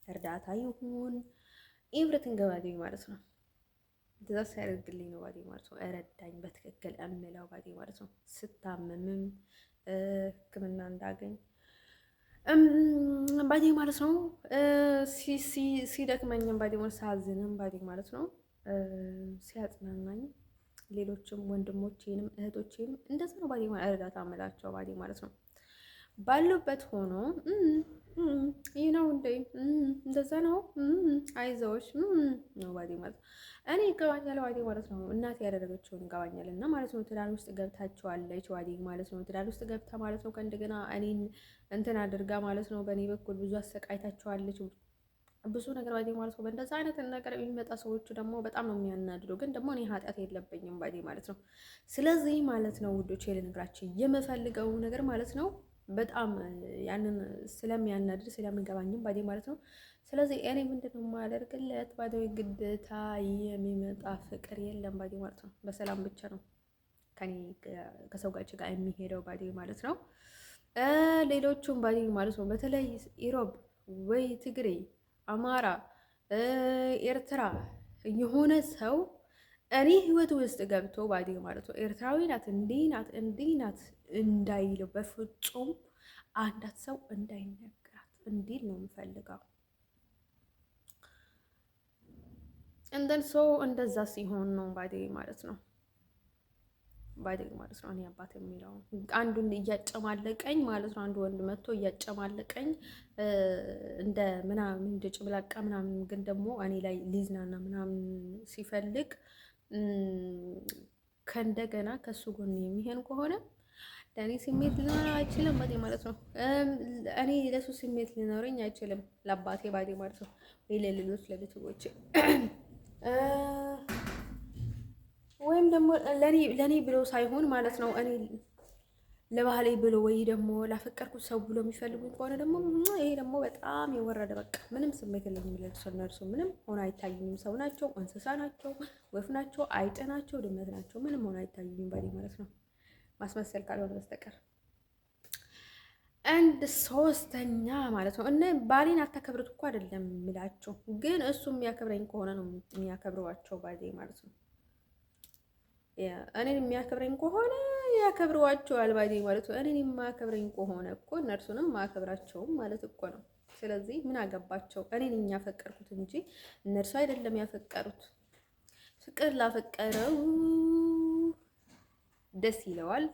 እርዳታ ይሁን ኤቭሪቲንግ ባዴ ማለት ነው ትእዛዝ ሲያደርግልኝ ነው ባዴ ማለት ነው። እረዳኝ በትክክል እምለው ባዴ ማለት ነው። ስታመምም ሕክምና እንዳገኝ ባዴ ማለት ነው። ሲደክመኝም ባዴ ማለት ሳዝንም ባዴ ማለት ነው። ሲያጽናናኝ ሌሎችም ወንድሞቼንም እህቶቼንም እንደዛ ነው ባዴ ማለት እርዳታ እምላቸው ባዴ ማለት ነው። ባሉበት ሆኖ ይህ ነው እንዴ እንደዛ ነው አይዞሽ ነው ባዴ ማለት ነው። እኔ ይገባኛል ባዴ ማለት ነው። እናቴ ያደረገችውን ይገባኛል እና ማለት ነው ትዳር ውስጥ ገብታችኋለች ባዴ ማለት ነው። ትዳር ውስጥ ገብታ ማለት ነው ከእንደገና እኔን እንትን አድርጋ ማለት ነው በእኔ በኩል ብዙ አሰቃይታችኋለች ብዙ ነገር ባዴ ማለት ነው። በእንደዛ አይነት ነገር የሚመጣ ሰዎቹ ደግሞ በጣም ነው የሚያናድደው። ግን ደግሞ እኔ ኃጢአት የለብኝም ባዴ ማለት ነው። ስለዚህ ማለት ነው ውዶቼ ልነግራችሁ የምፈልገው ነገር ማለት ነው በጣም ያንን ስለሚያናድድ ስለሚገባኝም ባዴ ማለት ነው። ስለዚህ እኔ ምንድነው የማደርግለት ባዶ ግዴታ የሚመጣ ፍቅር የለም ባዴ ማለት ነው። በሰላም ብቻ ነው ከኔ ከሰው ጋር የሚሄደው ባዴ ማለት ነው። ሌሎቹም ባዴ ማለት ነው በተለይ ኢሮብ ወይ ትግሬ፣ አማራ፣ ኤርትራ የሆነ ሰው እኔ ህይወት ውስጥ ገብቶ ባዴ ማለት ነው ኤርትራዊ ናት እንዲህ ናት እንዲህ ናት እንዳይለው በፍጹም አንዳት ሰው እንዳይነግራት እንዲል ነው የምፈልገው። እንደን ሰው እንደዛ ሲሆን ነው ባዴ ማለት ነው ባዴ ማለት ነው። እኔ አባት የሚለው አንዱን እያጨማለቀኝ ማለት ነው አንዱ ወንድ መጥቶ እያጨማለቀኝ እንደ ምናምን እንደ ጭብላቃ ምናምን ግን ደግሞ እኔ ላይ ሊዝናና ምናምን ሲፈልግ ከእንደገና ከሱ ጎን የሚሄን ከሆነ ለእኔ ስሜት ሊኖረኝ አይችልም ባዴ ማለት ነው። እኔ ለሱ ስሜት ሊኖረኝ አይችልም ለአባቴ ባዴ ማለት ነው ወይ ለሌሎች ለቤተሰቦቼ ወይም ደግሞ ለኔ ብሎ ሳይሆን ማለት ነው እኔ ለባህሌ ብሎ ወይ ደግሞ ላፈቀርኩት ሰው ብሎ የሚፈልጉኝ ከሆነ ደግሞ ይሄ ደግሞ በጣም የወረደ በቃ ምንም ስሜት የለኝም። ለእነርሱ ምንም ሆነ አይታዩኝም። ሰው ናቸው፣ እንስሳ ናቸው፣ ወፍ ናቸው፣ አይጥ ናቸው፣ ድመት ናቸው። ምንም ሆነ አይታዩኝም ባዴ ማለት ነው ማስመሰል ካልሆነ በስተቀር። አንድ ሶስተኛ ማለት ነው እነ ባሌን አታከብሩት እኮ አይደለም የሚላቸው ግን እሱ የሚያከብረኝ ከሆነ ነው የሚያከብሯቸው ባዴ ማለት ነው። እኔን የሚያከብረኝ ከሆነ ያከብረዋቸዋል ባዴ ማለት ነው። እኔን የማያከብረኝ ከሆነ እኮ እነርሱንም ማከብራቸውም ማለት እኮ ነው። ስለዚህ ምን አገባቸው? እኔን ያፈቀርኩት እንጂ እነርሱ አይደለም ያፈቀሩት። ፍቅር ላፈቀረው ደስ ይለዋል።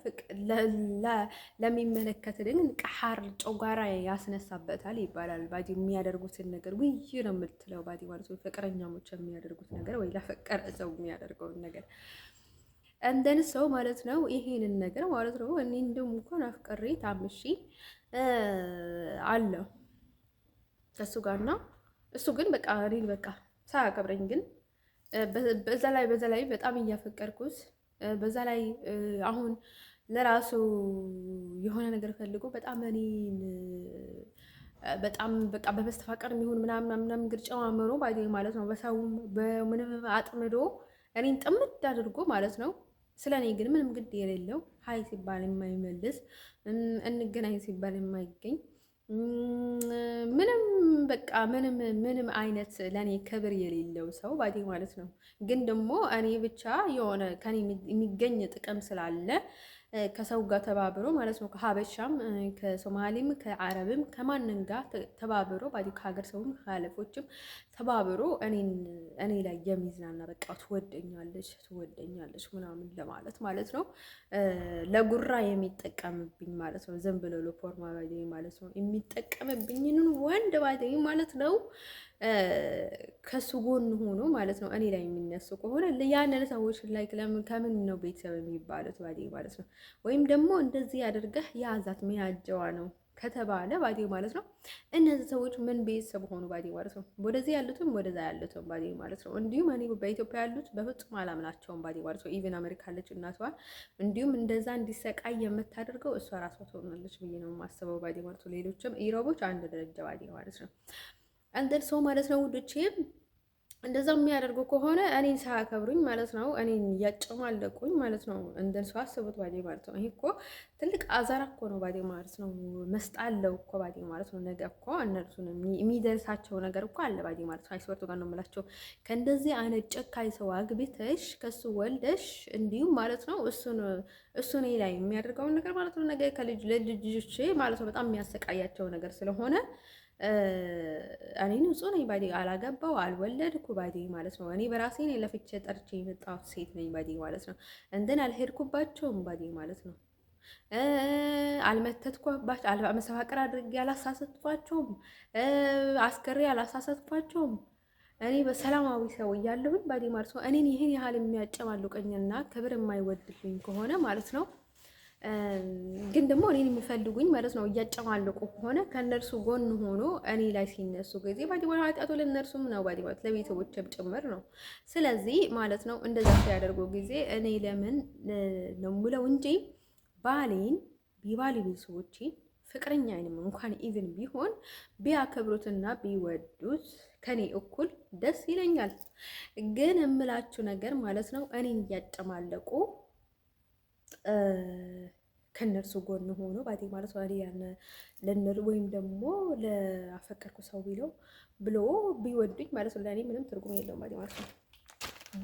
ለሚመለከት ግን ቀሐር ጨጓራ ያስነሳበታል ይባላል። ባዲ የሚያደርጉትን ነገር ውይ ነው የምትለው ባዲ ማለት ነው። ፍቅረኛሞች የሚያደርጉት ነገር ወይ ላፈቀረ ሰው የሚያደርገውን ነገር እንደን ሰው ማለት ነው። ይሄንን ነገር ማለት ነው እኔ እንደውም እንኳን አፍቀሬ ታምሺ አለው ከሱ ጋርና እሱ ግን በቃ እኔን በቃ ሳያከብረኝ ግን በዛ ላይ በጣም እያፈቀርኩት በዛ ላይ አሁን ለራሱ የሆነ ነገር ፈልጎ በጣም እኔን በጣም በቃ በመስተፋቀር የሚሆን ምናምን ግርጫው አመሮ ባይ ማለት ነው። በሰው በምንም አጥምዶ እኔን ጥምድ አድርጎ ማለት ነው። ስለ እኔ ግን ምንም ግድ የሌለው ሀይ ሲባል የማይመልስ እንገናኝ ሲባል የማይገኝ ምንም በቃ ምንም አይነት ለእኔ ክብር የሌለው ሰው ባዴ ማለት ነው። ግን ደግሞ እኔ ብቻ የሆነ ከኔ የሚገኝ ጥቅም ስላለ ከሰው ጋር ተባብሮ ማለት ነው። ከሀበሻም ከሶማሌም ከአረብም ከማንም ጋር ተባብሮ ባዲ ከሀገር ሰውም ከአለፎችም ተባብሮ እኔ ላይ የሚዝናና በቃ ትወደኛለች ምናምን ለማለት ማለት ነው። ለጉራ የሚጠቀምብኝ ማለት ነው። ዝም ብሎ ለፎርማ ባዲ ማለት ነው የሚጠቀምብኝን ወንድ ባዲ ማለት ነው። ከሱ ጎን ሆኖ ማለት ነው እኔ ላይ የሚነሱ ከሆነ ያንን ሰዎች ላይ ከምን ነው ቤተሰብ የሚባሉት ባዴ ማለት ነው። ወይም ደግሞ እንደዚህ አድርገህ የያዛት መያጀዋ ነው ከተባለ ባዴ ማለት ነው። እነዚህ ሰዎች ምን ቤተሰብ ሆኑ ባዴ ማለት ነው። ወደዚህ ያሉትም ወደዛ ያሉትም ባዴ ማለት ነው። እንዲሁም እኔ በኢትዮጵያ ያሉት በፍጹም አላምናቸውም ባዴ ማለት ነው። ኢቨን አሜሪካ ያለች እናቷ እንዲሁም እንደዛ እንዲሰቃይ የምታደርገው እሷ ራሷ ትሆናለች ብዬ ነው የማስበው ባዴ ማለት ነው። ሌሎችም ኢሮቦች አንድ ደረጃ ባዴ ማለት ነው። አንተን ሰው ማለት ነው ውዶቼ እንደዛ የሚያደርጉ ከሆነ እኔን ሳያከብሩኝ ማለት ነው፣ እኔን እያጨማለቁኝ ማለት ነው። እንደን ሰው አስቡት ባዴ ማለት ነው። ይሄ እኮ ትልቅ አዛራ እኮ ነው ባዴ ማለት ነው። መስጣለው እኮ ባዴ ማለት ነው። ነገ እኮ እነርሱን የሚደርሳቸው ነገር እኮ አለ ባዴ ማለት ነው። አይስወርቱ ጋር ነው የምላቸው። ከእንደዚህ አይነት ጨካኝ ሰው አግብተሽ ከሱ ወልደሽ እንዲሁም ማለት ነው እሱ እኔ ላይ የሚያደርገውን ነገር ማለት ነው ነገ ለልጆቼ ማለት ነው በጣም የሚያሰቃያቸው ነገር ስለሆነ እኔ ንጹህ ነኝ ባዴ፣ አላገባው አልወለድኩ ባዴ ማለት ነው። እኔ በራሴ ነኝ ለፍቼ ጠርቼ የመጣሁት ሴት ነኝ ባዴ ማለት ነው። እንደን አልሄድኩባቸውም ባዴ ማለት ነው። አልመተትኳባቸው፣ መስተፋቅር አድርጌ አላሳሰትኳቸውም፣ አስከሬ አላሳሰትኳቸውም። እኔ በሰላማዊ ሰው እያለሁኝ ባዴ ማለት ነው። እኔን ይህን ያህል የሚያጨማልቀኝና ክብር የማይወድልኝ ከሆነ ማለት ነው ግን ደግሞ እኔን የሚፈልጉኝ ማለት ነው እያጨማለቁ ከሆነ ከእነርሱ ጎን ሆኖ እኔ ላይ ሲነሱ ጊዜ ባዲ ኃጢአቱ ለእነርሱም ነው ባዲ ማለት ለቤተሰቦችም ጭምር ነው። ስለዚህ ማለት ነው እንደዛ ሲያደርጉ ጊዜ እኔ ለምን ነው የምለው እንጂ ባሌን የባሌ ቤተሰቦቼን ፍቅረኛ አይንም እንኳን ኢቭን ቢሆን ቢያከብሩትና ቢወዱት ከኔ እኩል ደስ ይለኛል። ግን የምላችሁ ነገር ማለት ነው እኔን እያጨማለቁ ከነርሱ ጎን ሆኖ ባዴ ማለት ነው ያን ለነር ወይም ደግሞ ለአፈቀርኩ ሰው ብሎ ቢወዱኝ ማለት ነው ለእኔ ምንም ትርጉም የለውም ባዴ ማለት ነው።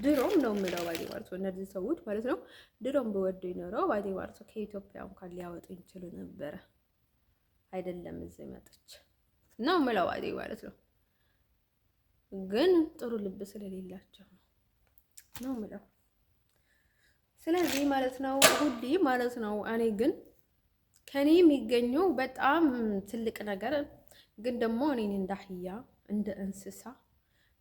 ድሮም ነው የምለው ባዴ ማለት ነው እነዚህ ሰዎች ማለት ነው ድሮም ቢወዱኝ ኖረው ባዴ ማለት ነው ከኢትዮጵያ እንኳን ሊያወጡ ይችሉ ነበረ። አይደለም እዚህ መጥቼ ነው የምለው ባዴ ማለት ነው። ግን ጥሩ ልብ ስለሌላቸው ነው የምለው። ስለዚህ ማለት ነው ሁሌ ማለት ነው እኔ ግን ከኔ የሚገኘው በጣም ትልቅ ነገር ግን ደግሞ እኔን እንደ አህያ እንደ እንስሳ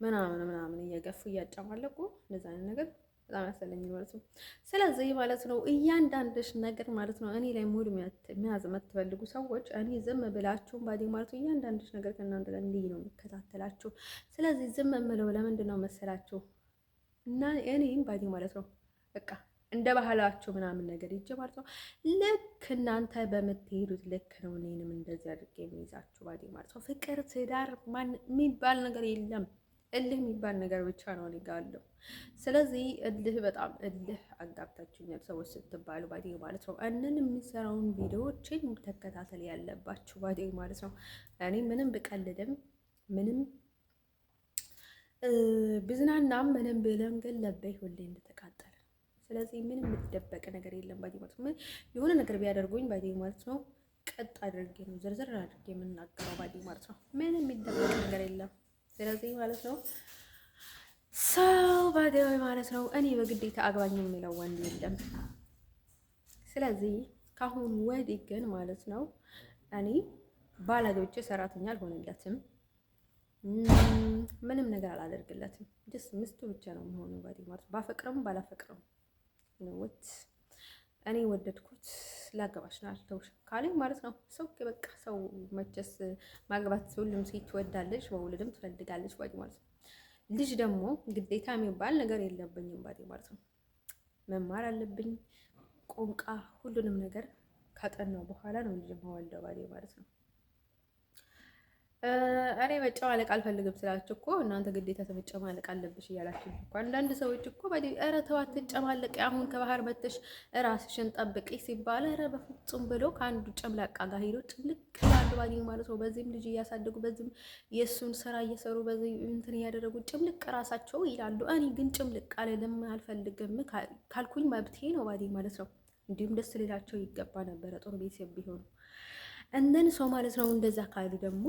ምናምን እየገፉ እያጨማለቁ እንደዛ አይነት ነገር በጣም ያሰለኝ ማለት ነው። ስለዚህ ማለት ነው እያንዳንድሽ ነገር ማለት ነው እኔ ላይ ሙድ መያዝ የምትፈልጉ ሰዎች እኔ ዝም ብላችሁም ባዴ ማለት ነው እያንዳንድሽ ነገር ከእናንተ ጋር እንዲህ ነው የሚከታተላችሁ። ስለዚህ ዝም የምለው ለምንድን ነው መሰላችሁ? እና እኔም ባዴ ማለት ነው በቃ እንደ ባህላችሁ ምናምን ነገር ይጀ ማለት ነው። ልክ እናንተ በምትሄዱት ልክ ነው እኔንም እንደዚህ አድርጌ የሚይዛችሁ ባዴ ማለት ነው። ፍቅር ትዳር ማን የሚባል ነገር የለም። እልህ የሚባል ነገር ብቻ ነው እኔ ጋር አለው። ስለዚህ በጣም እልህ አጋብታችሁኛል ሰዎች ስትባሉ ባዴ ማለት ነው። እንን የሚሰራውን ቪዲዮዎችን ተከታተል ያለባችሁ ባዴ ማለት ነው። እኔ ምንም ብቀልድም ምንም ብዝናናም ምንም ብለም ግን ለበይ ሁሌ እንደተቃጠለ። ስለዚህ ምንም የምትደበቅ ነገር የለም ባዴ ማለት ነው። የሆነ ነገር ቢያደርጉኝ ባዴ ማለት ነው ቀጥ አድርጌ ነው ዝርዝር አድርጌ የምናገረው ባዴ ማለት ነው። ምንም የሚደበቅ ነገር የለም። ስለዚህ ማለት ነው ሰው ባዴ ማለት ነው እኔ በግዴታ አግባኝ የሚለው ወንድ የለም። ስለዚህ ካሁን ወዲህ ግን ማለት ነው እኔ ባላገብቼ ሰራተኛ አልሆንለትም፣ ምንም ነገር አላደርግለትም። ጀስት ምስቱ ብቻ ነው የሚሆነው ባዴ ማለት ነው። ባፈቅረም ባላፈቅረም ነውት እኔ ወደድኩት ላገባሽ ነው አልተውሽም ካለኝ ማለት ነው ሰው በቃ ሰው መቼስ ማግባት ሁሉም ሴት ትወዳለች፣ መውለድም ትፈልጋለች ባዴ ማለት ነው። ልጅ ደግሞ ግዴታ የሚባል ነገር የለብኝም ባዴ ማለት ነው። መማር አለብኝ፣ ቋንቋ ሁሉንም ነገር ካጠናው በኋላ ነው ልጅ መወልደው ባዴ ማለት ነው። እኔ መጨማለቅ አልፈልግም ስላችሁ እኮ እናንተ ግዴታ መጨማለቅ አለብሽ እያላችሁ እኮ አንዳንድ ሰዎች እኮ ኧረ ተው አትጨማለቂ፣ አሁን ከባህር መጥተሽ ራስሽን ጠብቂ ሲባል ኧረ በፍጹም ብሎ ከአንዱ ጨምላቃ ጋር ሄዶ ጭምልቅ ያሉ ባዲ ማለት ነው። በዚህም ልጅ እያሳደጉ በዚህም የእሱን ስራ እየሰሩ በዚህ እንትን እያደረጉ ጭምልቅ ራሳቸው ይላሉ። እኔ ግን ጭምልቅ አልልም አልፈልግም ካልኩኝ መብቴ ነው ባዲ ማለት ነው። እንዲሁም ደስ ሌላቸው ይገባ ነበረ ጥሩ ቤተሰብ ቢሆኑ እንደን ሰው ማለት ነው። እንደዛ ካሉ ደግሞ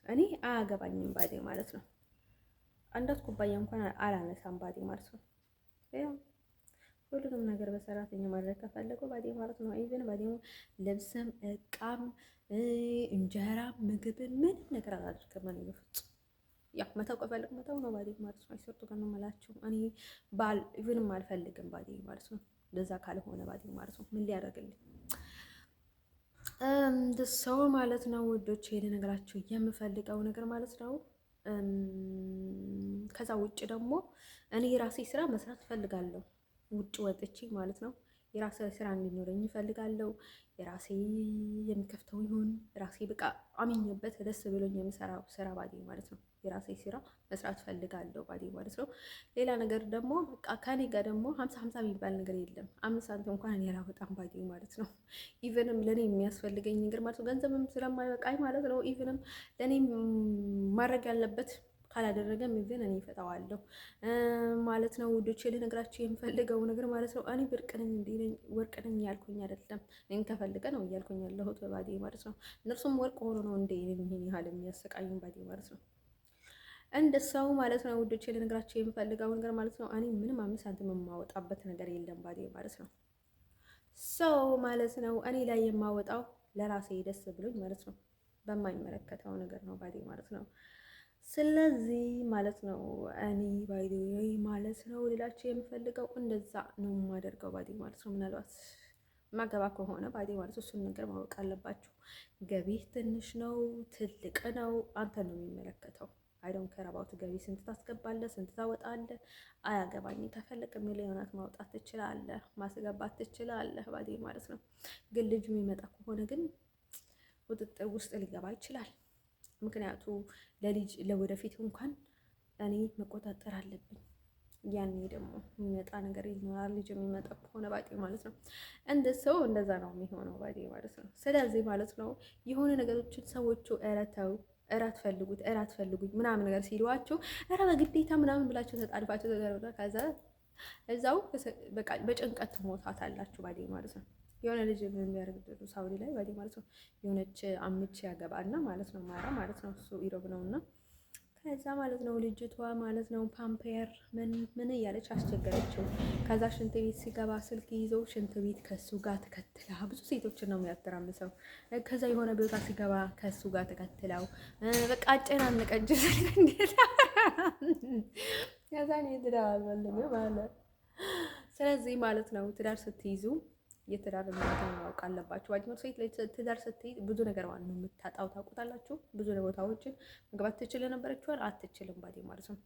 እኔ አያገባኝም ባዴ ማለት ነው። አንዳት ኩባያ እንኳን አላነሳም ባዴ ማለት ነው። ያው ሁሉንም ነገር በሰራተኛ ማድረግ ከፈለገው ባዴ ማለት ነው። ኢቭን ባዴ ልብስም እቃም እንጀራ ምግብ ምን ነገር አላደርግም እኔ በፍጹም። ያው መተው ከፈለግ መተው ነው ባዴ ማለት ነው። አይሰርቱ ጋር ነው የምላችሁ እኔ ባል ኢቭንም አልፈልግም ባዴ ማለት ነው። ለዛ ካልሆነ ባዴ ማለት ነው ምን ሊያደርግልኝ ሰው ማለት ነው ውዶች፣ ይሄን ነገራችሁ የምፈልገው ነገር ማለት ነው። ከዛ ውጭ ደግሞ እኔ የራሴ ስራ መስራት እፈልጋለሁ። ውጭ ወጥቼ ማለት ነው የራሴ ስራ እንዲኖረኝ እፈልጋለሁ። የራሴ የሚከፍተው ይሁን ራሴ በቃ አምኜበት ደስ ብሎኝ የምሰራው ስራ ባዴ ማለት ነው። የራሴ ስራ መስራት እፈልጋለሁ ባዴ ማለት ነው። ሌላ ነገር ደግሞ በቃ ከኔ ጋር ደግሞ 50-50 የሚባል ነገር የለም። 5 ሳንቲም እንኳን እኔ አላወጣም ባዴ ማለት ነው። ኢቭንም ለኔ የሚያስፈልገኝ ነገር ማለት ነው ገንዘብም ስለማይበቃኝ ማለት ነው። ኢቭንም ለኔ ማድረግ ያለበት ካላደረገም ኢቭን እኔ እፈታዋለሁ ማለት ነው። ውዶቼ ልነግራችሁ የምፈልገው ነገር ማለት ነው እኔ ብርቅ ነኝ እንዴ ወርቅ ነኝ ያልኩኝ አይደለም። እኔን ከፈልገ ነው እያልኩኝ ያለሁት ባዴ ማለት ነው። እነርሱም ወርቅ ሆኖ ነው እንዴ ይሄን ያህል የሚያሰቃዩኝ ባዴ ማለት ነው። እንደ ሰው ማለት ነው ውዶቼ ልነግራችሁ የምፈልገው ነገር ማለት ነው እኔ ምንም 5 ሳንቲም የማወጣበት ነገር የለም ባዴ ማለት ነው። ሰው ማለት ነው እኔ ላይ የማወጣው ለራሴ ደስ ብሎኝ ማለት ነው በማይመለከተው ነገር ነው ባዴ ማለት ነው። ስለዚህ ማለት ነው እኔ ባይዲ ማለት ነው ሌላችሁ የምፈልገው እንደዛ ነው የማደርገው ባዴ ማለት ነው። ምናልባት ማገባ ከሆነ ባዴ ማለት ነው እሱን ነገር ማወቅ አለባችሁ። ገቢህ ትንሽ ነው ትልቅ ነው አንተ ነው የሚመለከተው። አይዶን ከረባውት ገቢ ስንት ታስገባለህ ስንት ታወጣለህ አያገባኝ። ከፈለክ ሚሊዮናት ማውጣት ትችላለህ ማስገባት ትችላለህ ባዴ ማለት ነው። ግን ልጁ የሚመጣ ከሆነ ግን ቁጥጥር ውስጥ ሊገባ ይችላል። ምክንያቱ ለልጅ ለወደፊት እንኳን እኔ መቆጣጠር አለብኝ። ያኔ ደግሞ የሚመጣ ነገር ይኖራል። ልጅ የሚመጣ ከሆነ ባዴ ማለት ነው እንደ ሰው እንደዛ ነው የሚሆነው ባዴ ማለት ነው። ስለዚህ ማለት ነው የሆነ ነገሮችን ሰዎቹ እረተው እራት ፈልጉት እራት ፈልጉኝ ምናምን ነገር ሲሏችሁ እረ በግዴታ ምናምን ብላችሁ ተጣድፋችሁ ተገረዳ ከዛ እዛው በቃ በጭንቀት ትሞታታላችሁ ባዴ ማለት ነው። የሆነ ልጅ የሚያደርግ ሳውዲ ላይ ባዴ ማለት ነው የሆነች አምች ያገባና ማለት ነው ማራ ማለት ነው እሱ ኢሮብ ነውና ከዛ ማለት ነው ልጅቷ ማለት ነው ፓምፔር ምን እያለች አስቸገረችው። ከዛ ሽንት ቤት ሲገባ ስልክ ይዞ ሽንት ቤት ከሱ ጋር ተከትላ ብዙ ሴቶችን ነው የሚያተራምሰው። ከዛ የሆነ ቦታ ሲገባ ከሱ ጋር ተከትለው በቃ አጨናነቀች ስልክ እንዴት ከዛ ነው ትዳር ማለት ስለዚህ ማለት ነው ትዳር ስትይዙ የትዳር ማለት ማወቅ አለባችሁ። ባጅ ሴት ላይ ትዳር ስትይዝ ብዙ ነገር ማለት ነው የምታጣው ታውቁታላችሁ። ብዙ ቦታዎችን መግባት ትችል ነበረችዋል አትችልም ባዴ ማለት ነው።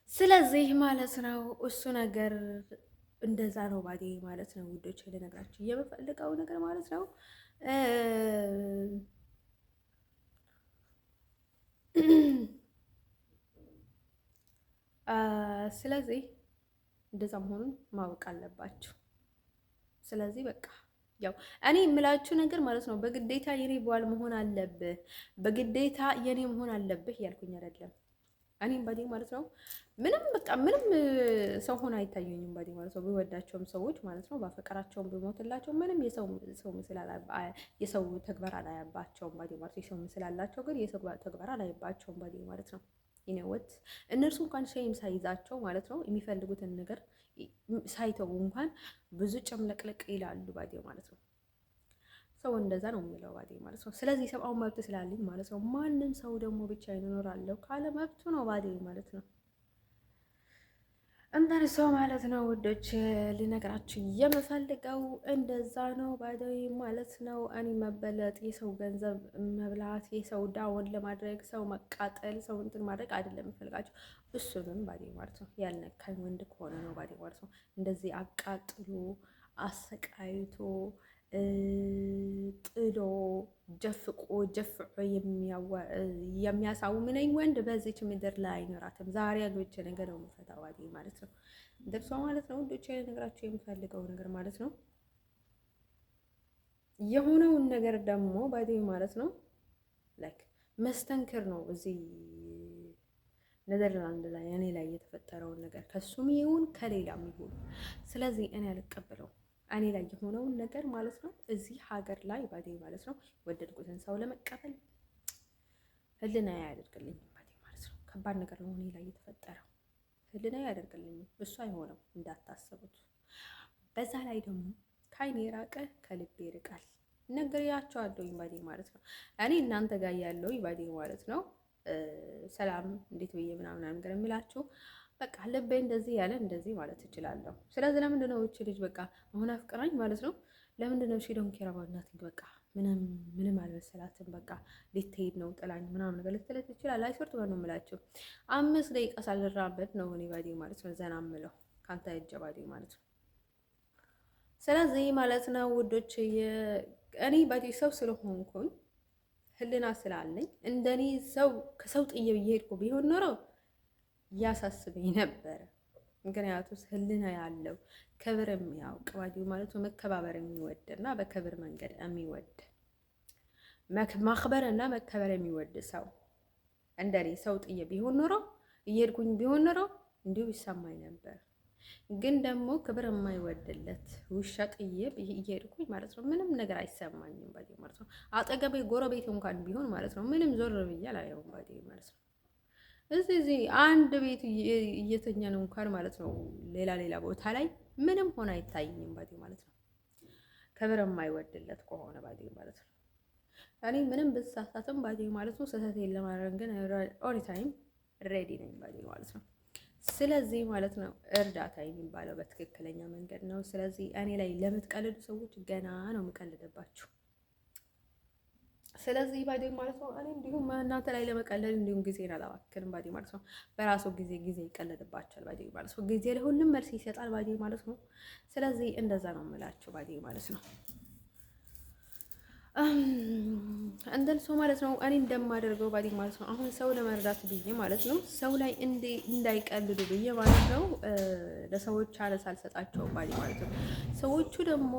ስለዚህ ማለት ነው እሱ ነገር እንደዛ ነው ባዴ ማለት ነው ውዶች። ልነግራችሁ የምፈልገው ነገር ማለት ነው ስለዚህ እንደዛ መሆኑን ማወቅ አለባችሁ። ስለዚህ በቃ ያው እኔ የምላችሁ ነገር ማለት ነው በግዴታ የኔ ባል መሆን አለብህ በግዴታ የኔ መሆን አለብህ ያልኩኝ አይደለም። እኔም ባዴ ማለት ነው ምንም በቃ ምንም ሰው ሆነ አይታዩኝም ባዴ ማለት ነው። ብወዳቸውም ሰዎች ማለት ነው ባፈቀራቸውም ብሞትላቸው ምንም የሰው ምስል የሰው ተግባር አላያባቸውም ባዴ ማለት ነው። የሰው ምስል አላቸው ግን የሰው ተግባር አላያባቸውም ባዴ ማለት ነው። ይነወት እነርሱ እንኳን ሸይም ሳይዛቸው ማለት ነው የሚፈልጉትን ነገር ሳይተው እንኳን ብዙ ጨምለቅለቅ ይላሉ ባዴ ማለት ነው። ሰው እንደዛ ነው የሚለው ባዴ ማለት ነው። ስለዚህ ሰብአዊ መብት ስላለኝ ማለት ነው ማንም ሰው ደግሞ ብቻዬን እኖራለሁ ካለ መብቱ ነው ባዴ ማለት ነው። እንደኔ ሰው ማለት ነው ውዶች ልነግራችሁ የምፈልገው እንደዛ ነው ባዴ ማለት ነው። እኔ መበለጥ የሰው ገንዘብ መብላት የሰው ዳውን ለማድረግ ሰው መቃጠል ሰው እንትን ማድረግ አይደለም የምፈልጋቸው። እሱንም ባዴ ማለት ነው ያልነካኝ ወንድ ከሆነ ነው ባዴ ማለት ነው እንደዚህ አቃጥሎ አሰቃይቶ ጥሎ ጀፍቆ የሚያሳውመኝ ወንድ በዚች ምድር ላይ አይኖራትም። ዛሬ አግብቼ ነገ ነው የምፈታው ባዴ ማለት ነው። ደርሷ ማለት ነው። ወንዶች ነገራቸው የምፈልገው ነገር ማለት ነው። የሆነውን ነገር ደግሞ ባዴ ማለት ነው ላይክ መስተንክር ነው። እዚህ ኔዘርላንድ ላይ እኔ ላይ የተፈጠረውን ነገር ከሱም ይሁን ከሌላም ይሁን፣ ስለዚህ እኔ አልቀበለው። እኔ ላይ የሆነውን ነገር ማለት ነው እዚህ ሀገር ላይ ባዴ ማለት ነው ወደድኩትን ሰው ለመቀበል ህልና ያደርግልኝ ባዴ ማለት ነው። ከባድ ነገር ነው እኔ ላይ የተፈጠረው። ህልና ያደርግልኝ እሱ አይሆነው እንዳታስቡት። በዛ ላይ ደግሞ ከአይኔ የራቀ ከልቤ ይርቃል። ነግሬያቸዋለሁኝ ባዴ ማለት ነው። እኔ እናንተ ጋር ያለው ባዴ ማለት ነው ሰላም እንዴት ብዬ ምናምን ነገር የሚላችሁ በቃ ልቤ እንደዚህ ያለ እንደዚህ ማለት እችላለሁ። ስለዚህ ለምንድን ነው እቺ ልጅ በቃ አሁን አፍቅራኝ ማለት ነው ለምንድን ነው ሺ ዶንት ኬር አባውት ናቲንግ በቃ ምንም አልመሰላትም በቃ ልትሄድ ነው ጥላኝ ምናምን ነገር ልትለት ይችላል። አይሶርት ነው የምላችሁ 5 ደቂቃ ሳልራመድ ነው እኔ ባዴ ማለት ነው ዘና የምለው ካንተ እጀ ባዴ ማለት ነው። ስለዚህ ማለት ነው ውዶች እኔ ባዴ ሰው ስለሆንኩኝ ህልና ስላለኝ እንደኔ ሰው ከሰው ጥዬ እየሄድኩ ቢሆን ኖሮ ያሳስበኝ ነበረ። ምክንያቱም ህልና ያለው ክብር የሚያውቅ ባዴ ማለት ነው መከባበር የሚወድ እና በክብር መንገድ የሚወድ ማክበር እና መከበር የሚወድ ሰው እንደኔ ሰው ጥዬ ቢሆን ኖሮ እየሄድኩኝ ቢሆን ኖሮ እንዲሁ ይሰማኝ ነበር። ግን ደግሞ ክብር የማይወድለት ውሻ ጥዬ እየሄድኩኝ ማለት ነው ምንም ነገር አይሰማኝም ባዴ ማለት ነው። አጠገቤ ጎረቤት እንኳን ቢሆን ማለት ነው ምንም ዞር ብዬ አላየውም ባዴ ማለት ነው። እዚህ አንድ ቤት እየተኛን እንኳን ማለት ነው ሌላ ቦታ ላይ ምንም ሆነ አይታይኝም ባዴ ማለት ነው። ክብር የማይወድለት ከሆነ ባዴ ማለት ነው። እኔ ምንም ብሳሳትም ባዴ ማለት ነው ስህተቴን ለማድረግ ግን ኦል ታይም ሬዲ ነኝ ባዴ ማለት ነው። ስለዚህ ማለት ነው እርዳታ የሚባለው በትክክለኛ መንገድ ነው። ስለዚህ እኔ ላይ ለምትቀልዱ ሰዎች ገና ነው የምቀልድባችሁ። ስለዚህ ባዴ ማለት ነው እኔ እንዲሁም እናንተ ላይ ለመቀለድ እንዲሁም ጊዜን አላባክንም ባዴ ማለት ነው። በራሱ ጊዜ ይቀለድባቸዋል ባዴ ማለት ነው። ጊዜ ለሁሉም መልስ ይሰጣል ባዴ ማለት ነው። ስለዚህ እንደዛ ነው የምላችሁ ባዴ ማለት ነው። እንደል ሰው ማለት ነው እኔ እንደማደርገው ባዴ ማለት ነው። አሁን ሰው ለመርዳት ብዬ ማለት ነው ሰው ላይ እንዳይቀልዱ ብዬ ማለት ነው ለሰዎች አለስ አልሰጣቸውም ባዴ ማለት ነው። ሰዎቹ ደግሞ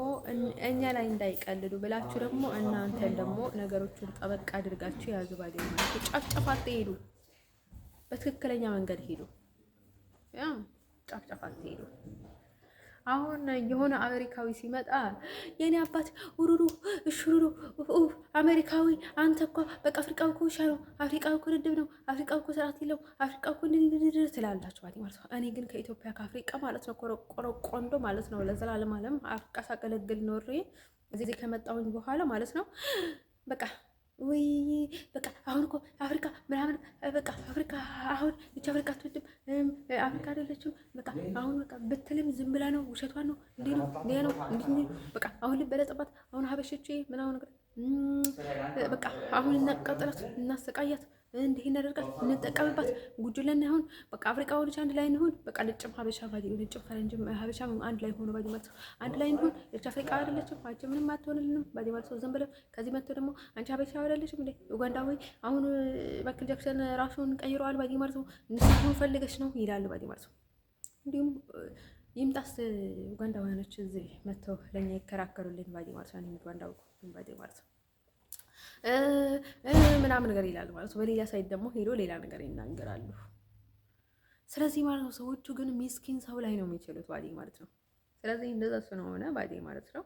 እኛ ላይ እንዳይቀልዱ ብላችሁ ደግሞ እናንተን ደግሞ ነገሮችን ጠበቅ አድርጋችሁ ያዙ ባዴ ማለት ነው። ጫፍጫፍ አትሄዱ፣ በትክክለኛ መንገድ ሄዱ። ያ ጫፍጫፍ አትሄዱ። አሁን የሆነ አሜሪካዊ ሲመጣ የኔ አባት ውሩሩ እሽሩሩ አሜሪካዊ አንተ እኮ በቃ አፍሪካዊ እኮ ውሻ ነው፣ አፍሪካዊ እኮ ድድብ ነው፣ አፍሪካዊ እኮ ስርዓት የለውም፣ አፍሪካዊ እኮ ድድድር ትላላችሁ ማለት ነው። እኔ ግን ከኢትዮጵያ ከአፍሪካ ማለት ነው ቆንዶ ማለት ነው ለዘላለም ዓለም አፍሪካ ሳገለግል ኖሬ እዚህ ከመጣሁኝ በኋላ ማለት ነው በቃ ወይ በቃ አሁን እኮ አፍሪካ ምናምን በቃ አፍሪካ አሁን እቺ አፍሪካ አትወድም አፍሪካ አይደለችም በቃ አሁን በቃ ብትልም ዝም ብላ ነው ውሸቷን ነው እንዴ ነው በቃ አሁን ልበለጥባት አሁን ሀበሾች ምናምን ነገር በቃ አሁን እናቃጥላት እናሰቃያት እንዲህ እናደርጋት እንጠቀምባት ጉጁለን አሁን በቃ አፍሪካዎች አንድ ላይ እንሁን በቃ ልጭም ሀበሻ ባዲ ልጭም ፈረንጅም ሀበሻ አንድ ላይ ሆኖ ባዲ ማለት አንድ ላይ እንሁን። እቺ አፍሪካ አይደለችም አንቺ ምንም አትሆንልንም ባዲ ማለት ዝም ብለው ከዚህ መጥቶ ደግሞ አንቺ ሀበሻ አይደለችም እንዴ ኡጋንዳዊ አሁን ማይክል ጃክሰን ራሱን ቀይሯል ባዲ ማለት ነው ንስሐውን ፈልገሽ ነው ይላል ባዲ ማለት ነው። እንዲሁም ይምጣስ ኡጋንዳውያኖች እዚህ መጥተው ለኛ ይከራከሩልን ባዲ ማለት ነው ኡጋንዳው ባዲ ማለት ነው ምናምን ነገር ይላል ማለት ነው። በሌላ ሳይድ ደግሞ ሄዶ ሌላ ነገር ይናገራሉ። ስለዚህ ማለት ነው ሰዎቹ ግን ሚስኪን ሰው ላይ ነው የሚችሉት ባዴ ማለት ነው። ስለዚህ እንደዛ ስለሆነ ባዴ ማለት ነው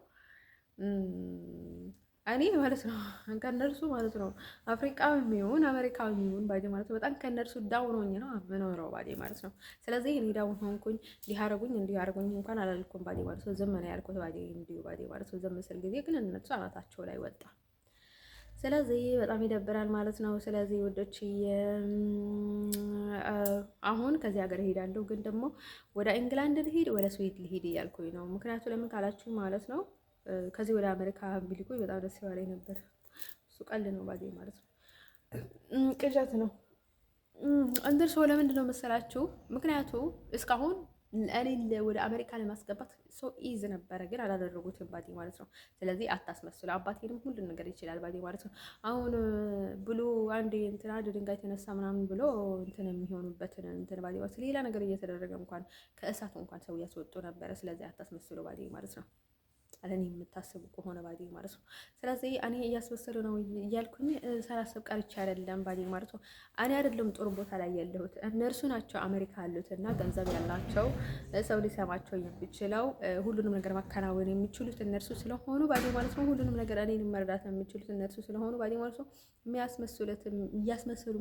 እኔ ማለት ነው ከነርሱ ማለት ነው አፍሪካዊ የሚሆን አሜሪካዊ የሚሆን ባዴ ማለት ነው በጣም ከነርሱ ዳውን ሆኜ ነው የምኖረው ባዴ ማለት ነው። ስለዚህ እኔ ዳውን ሆንኩኝ እንዲያረጉኝ እንኳን አላልኩም ባዴ ማለት ነው። ዝም ነው ያልኩት ባዴ እንዲሁ ባዴ ማለት ነው። ዝም ስል ጊዜ ግን እነሱ አናታቸው ላይ ወጣ። ስለዚህ በጣም ይደብራል ማለት ነው። ስለዚህ ወዶች አሁን ከዚህ ሀገር እሄዳለሁ፣ ግን ደግሞ ወደ ኢንግላንድ ልሄድ ወደ ስዊድ ልሄድ እያልኩኝ ነው። ምክንያቱ ለምን ካላችሁ ማለት ነው ከዚህ ወደ አሜሪካ ቢልኩኝ በጣም ደስ ይለኝ ነበር። እሱ ቀልድ ነው ባዴ ማለት ነው፣ ቅዠት ነው። እንደርሶ ለምንድን ነው መሰላችሁ? ምክንያቱ እስካሁን እኔ ወደ አሜሪካ ለማስገባት ሰው ኢዝ ነበረ፣ ግን አላደረጉትም ባዲ ማለት ነው። ስለዚህ አታስመስሉ። አባቴንም ሁሉን ነገር ይችላል ባዲ ማለት ነው። አሁን ብሎ አንድ ድንጋይ ተነሳ ምናምን ብሎ እንትን የሚሆኑበትን እንትን ባዲ ማለት ሌላ ነገር እየተደረገ እንኳን ከእሳት እንኳን ሰው እያስወጡ ነበረ። ስለዚህ አታስመስሉ ባዲ ማለት ነው። እኔ የምታስቡ ከሆነ ባዲ ማለት ነው። ስለዚህ እኔ እያስመሰሉ ነው እያልኩኝ ሳላስብ ቀርቼ አይደለም ባዲ ማለት ነው። እኔ አይደለም ጥሩ ቦታ ላይ ያለሁት እነርሱ ናቸው አሜሪካ ያሉት እና ገንዘብ ያላቸው ሰው ሊሰማቸው የሚችለው ሁሉንም ነገር ማከናወን የሚችሉት እነርሱ ስለሆኑ ባዲ ማለት ነው። ሁሉንም ነገር እኔን መረዳት የሚችሉት እነርሱ ስለሆኑ ባዲ ማለት ነው። የሚያስመስሉትም እያስመስሉ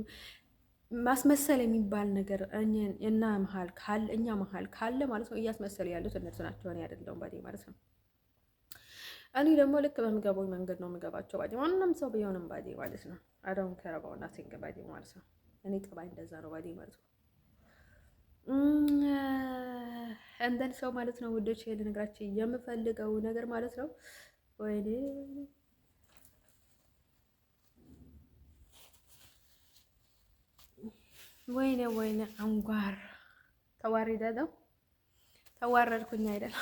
ማስመሰል የሚባል ነገር እኛ መሀል ካለ ማለት ነው እያስመሰሉ ያሉት እነርሱ ናቸው፣ እኔ አይደለሁም ባዲ ማለት ነው። እኔ ደግሞ ልክ በሚገባኝ መንገድ ነው የምገባቸው ባዲ ማንም ሰው ቢሆንም ባዲ ማለት ነው። አዳውን ከረባው ናቲንግ ባዲ ማለት ነው። እኔ ጠባይ እንደዛ ነው ባዲ ማለት ነው። እንደን ሰው ማለት ነው ውዶች፣ ልነግራችሁ የምፈልገው ነገር ማለት ነው ወይኔ አንጓር ተዋሪደ ነው ተዋረድኩኝ አይደል?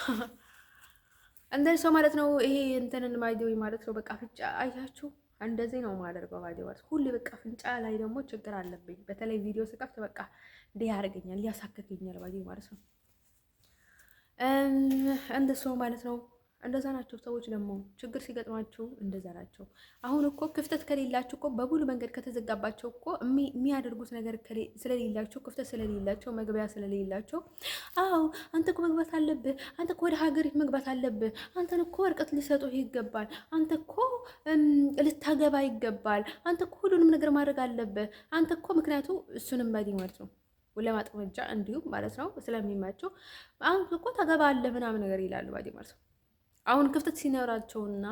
እንደዚህ ሰው ማለት ነው። ይሄ እንትንን ማይዲው ማለት ነው። በቃ ፍንጫ አይታችሁ እንደዚህ ነው ማደርገው ባዲ ማለት ሁሌ በቃ ፍንጫ ላይ ደግሞ ችግር አለብኝ። በተለይ ቪዲዮ ስከፍት በቃ እንዲህ ያደርገኛል፣ ያሳክከኛል ባዲ ማለት ነው። እንደ ሰው ማለት ነው። እንደዛ ናቸው ሰዎች ደግሞ ችግር ሲገጥማችሁ እንደዛ ናቸው። አሁን እኮ ክፍተት ከሌላቸው እኮ በሙሉ መንገድ ከተዘጋባቸው እኮ የሚያደርጉት ነገር ስለሌላቸው ክፍተት ስለሌላቸው መግቢያ ስለሌላቸው፣ አዎ አንተ እኮ መግባት አለብህ፣ አንተ እኮ ወደ ሀገር መግባት አለብህ፣ አንተን እኮ ወረቀት ሊሰጡህ ይገባል፣ አንተ እኮ ልታገባ ይገባል፣ አንተ እኮ ሁሉንም ነገር ማድረግ አለብህ፣ አንተ እኮ ምክንያቱ እሱንም ባዲ ማለት ነው ለማጥመጃ እንዲሁም ማለት ነው ስለሚመቸው አሁን እኮ ታገባለህ ምናምን ነገር ይላሉ ባዲ ማለት ነው። አሁን ክፍተት ሲኖራቸውና